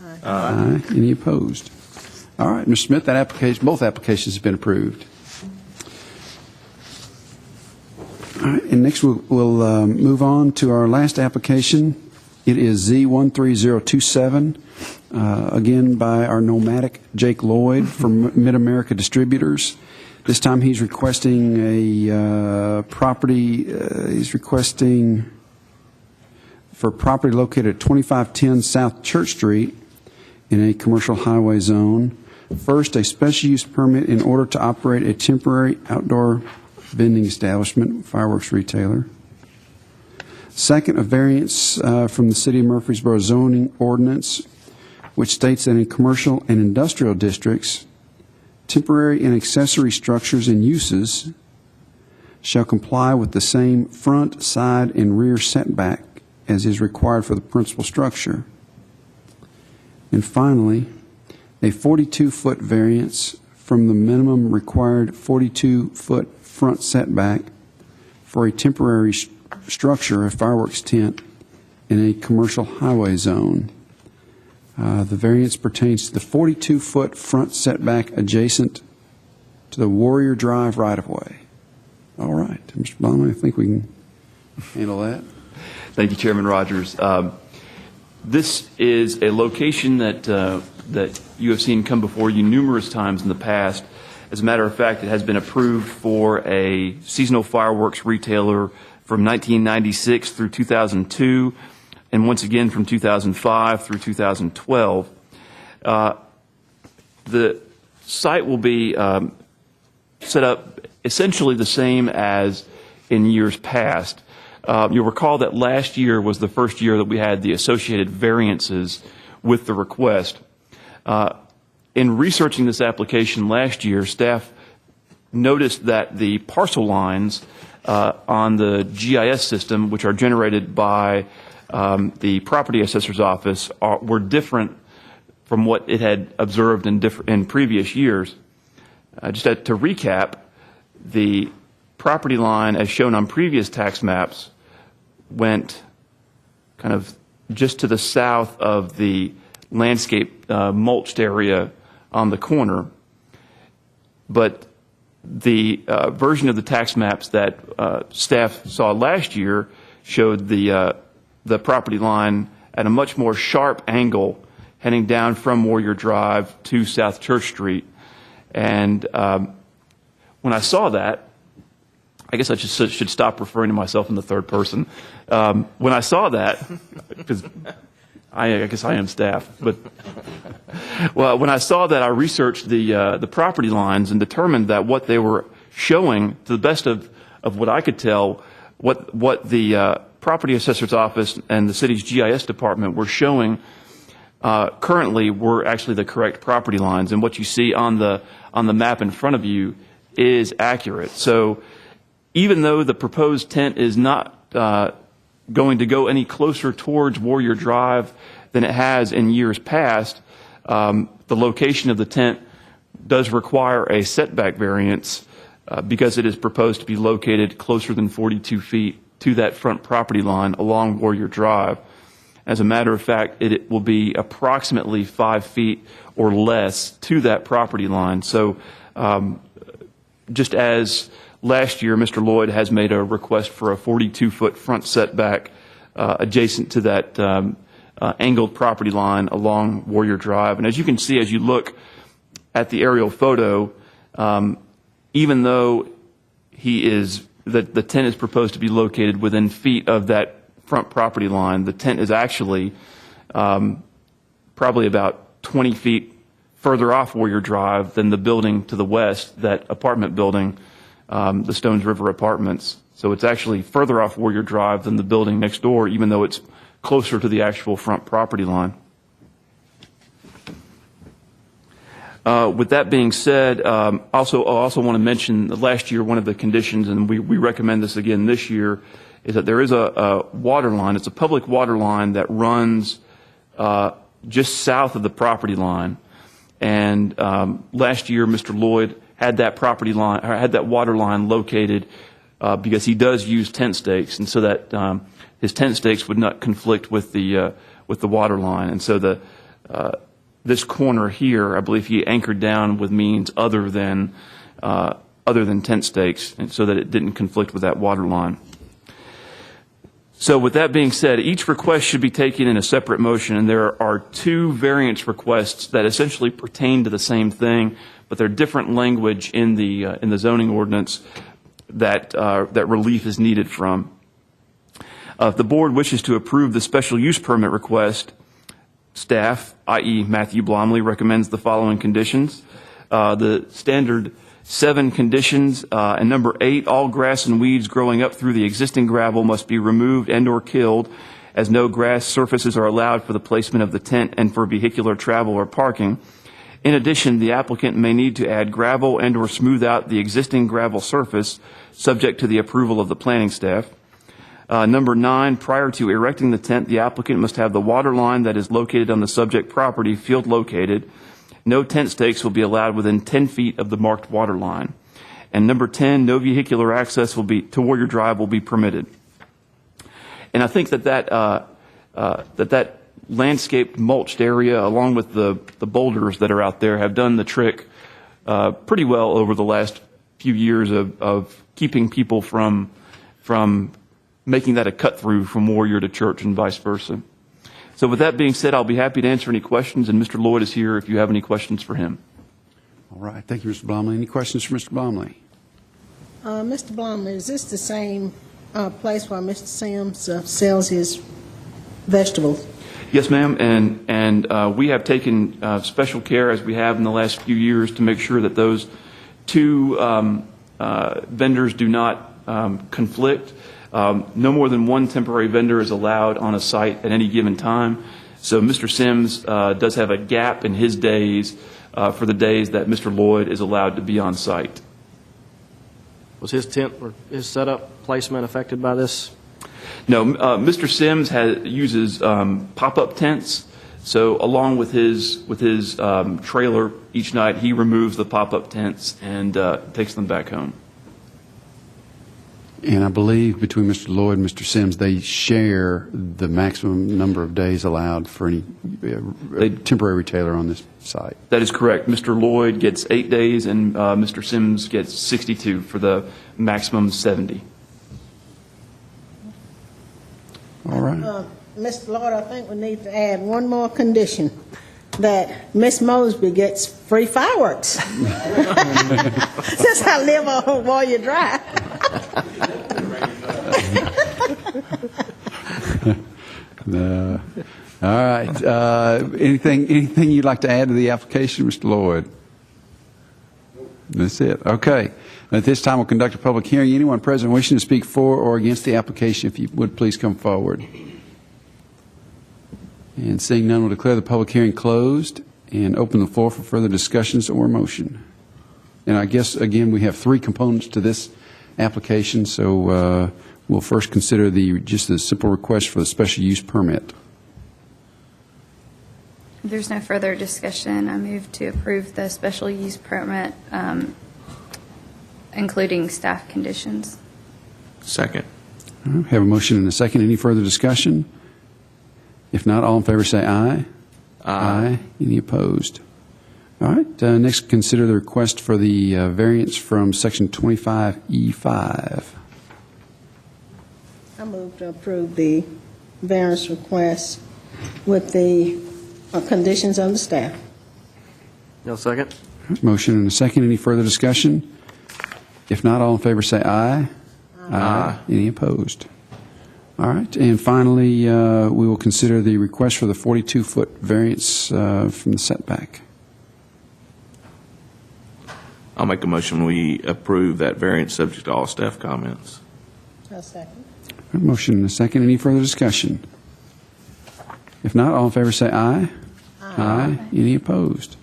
Aye. Aye. Any opposed? All right, Mr. Smith, that application, both applications have been approved. All right, and next we'll move on to our last application. It is Z13027, again by our nomadic Jake Lloyd from Mid-America Distributors. This time he's requesting a property, he's requesting for property located at 2510 South Church Street in a commercial highway zone. First, a special use permit in order to operate a temporary outdoor vending establishment, fireworks retailer. Second, a variance from the City of Murfreesboro zoning ordinance, which states that in commercial and industrial districts, temporary and accessory structures and uses shall comply with the same front, side, and rear setback as is required for the principal structure. And finally, a 42-foot variance from the minimum required 42-foot front setback for a temporary structure, a fireworks tent, in a commercial highway zone. The variance pertains to the 42-foot front setback adjacent to the Warrior Drive right-of-way. All right, Mr. Baumley, I think we can handle that. Thank you, Chairman Rogers. This is a location that you have seen come before you numerous times in the past. As a matter of fact, it has been approved for a seasonal fireworks retailer from 1996 through 2002, and once again from 2005 through 2012. The site will be set up essentially the same as in years past. You'll recall that last year was the first year that we had the associated variances with the request. In researching this application last year, staff noticed that the parcel lines on the GIS system, which are generated by the property assessor's office, were different from what it had observed in previous years. Just to recap, the property line as shown on previous tax maps went kind of just to the south of the landscape mulched area on the corner. But the version of the tax maps that staff saw last year showed the property line at a much more sharp angle heading down from Warrior Drive to South Church Street. And when I saw that, I guess I just should stop referring to myself in the third person. When I saw that, because I guess I am staff, but well, when I saw that, I researched the property lines and determined that what they were showing, to the best of what I could tell, what the property assessor's office and the city's GIS department were showing currently were actually the correct property lines, and what you see on the map in front of you is accurate. So even though the proposed tent is not going to go any closer towards Warrior Drive than it has in years past, the location of the tent does require a setback variance because it is proposed to be located closer than 42 feet to that front property line along Warrior Drive. As a matter of fact, it will be approximately 5 feet or less to that property line. So just as last year, Mr. Lloyd has made a request for a 42-foot front setback adjacent to that angled property line along Warrior Drive. And as you can see, as you look at the aerial photo, even though the tent is proposed to be located within feet of that front property line, the tent is actually probably about 20 feet further off Warrior Drive than the building to the west, that apartment building, the Stones River Apartments. So it's actually further off Warrior Drive than the building next door, even though it's closer to the actual front property line. With that being said, I also want to mention that last year one of the conditions, and we recommend this again this year, is that there is a water line. It's a public water line that runs just south of the property line. And last year, Mr. Lloyd had that property line, or had that water line located because he does use tent stakes, and so that his tent stakes would not conflict with the water line. And so this corner here, I believe he anchored down with means other than tent stakes, and so that it didn't conflict with that water line. So with that being said, each request should be taken in a separate motion, and there are two variance requests that essentially pertain to the same thing, but they're different language in the zoning ordinance that relief is needed from. If the board wishes to approve the special use permit request, staff, i.e. Matthew Blomley, recommends the following conditions. The standard 7 conditions, and number 8, all grass and weeds growing up through the existing gravel must be removed and or killed, as no grass surfaces are allowed for the placement of the tent and for vehicular travel or parking. In addition, the applicant may need to add gravel and or smooth out the existing gravel surface, subject to the approval of the planning staff. Number 9, prior to erecting the tent, the applicant must have the water line that is located on the subject property field located. No tent stakes will be allowed within 10 feet of the marked water line. And number 10, no vehicular access to Warrior Drive will be permitted. And I think that landscaped mulched area, along with the boulders that are out there, have done the trick pretty well over the last few years of keeping people from making that a cut through from Warrior to Church and vice versa. So with that being said, I'll be happy to answer any questions, and Mr. Lloyd is here if you have any questions for him. All right, thank you, Mr. Blomley. Any questions for Mr. Blomley? Mr. Blomley, is this the same place where Mr. Sims sells his vegetables? Yes, ma'am, and we have taken special care, as we have in the last few years, to make sure that those two vendors do not conflict. No more than one temporary vendor is allowed on a site at any given time. So Mr. Sims does have a gap in his days for the days that Mr. Lloyd is allowed to be on site. Was his tent or his setup placement affected by this? No, Mr. Sims uses pop-up tents. So along with his trailer each night, he removes the pop-up tents and takes them back home. And I believe between Mr. Lloyd and Mr. Sims, they share the maximum number of days allowed for any temporary retailer on this site. That is correct. Mr. Lloyd gets 8 days, and Mr. Sims gets 62 for the maximum 70. All right. Mr. Lloyd, I think we need to add one more condition, that Miss Mosby gets free fireworks. Since I live on Warrior Drive. All right. Anything you'd like to add to the application, Mr. Lloyd? That's it. Okay. At this time, we'll conduct a public hearing. Anyone present wishing to speak for or against the application, if you would please come forward. And seeing none, we'll declare the public hearing closed and open the floor for further discussions or motion. And I guess, again, we have three components to this application, so we'll first consider just the simple request for the special use permit. If there's no further discussion, I move to approve the special use permit, including staff conditions. Second. All right, have a motion and a second. Any further discussion? If not, all in favor say aye. Aye. Any opposed? All right, next consider the request for the variance from Section 25E5. I move to approve the variance request with the conditions of the staff. No second? Motion and a second. Any further discussion? If not, all in favor say aye. Aye. Any opposed? All right, and finally, we will consider the request for the 42-foot variance from the setback. I'll make a motion we approve that variance subject to all staff comments. A second. Motion and a second. Any further discussion? If not, all in favor say aye. Aye. Any opposed?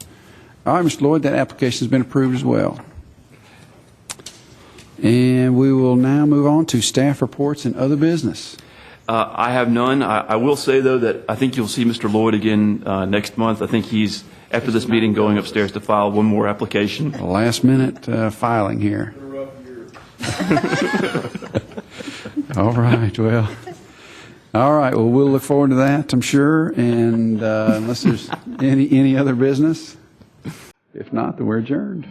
All right, Mr. Lloyd, that application has been approved as well. And we will now move on to staff reports and other business. I have none. I will say, though, that I think you'll see Mr. Lloyd again next month. I think he's, after this meeting, going upstairs to file one more application. Last minute filing here. All right, well, we'll look forward to that, I'm sure, and unless there's any other business, if not, then we're adjourned.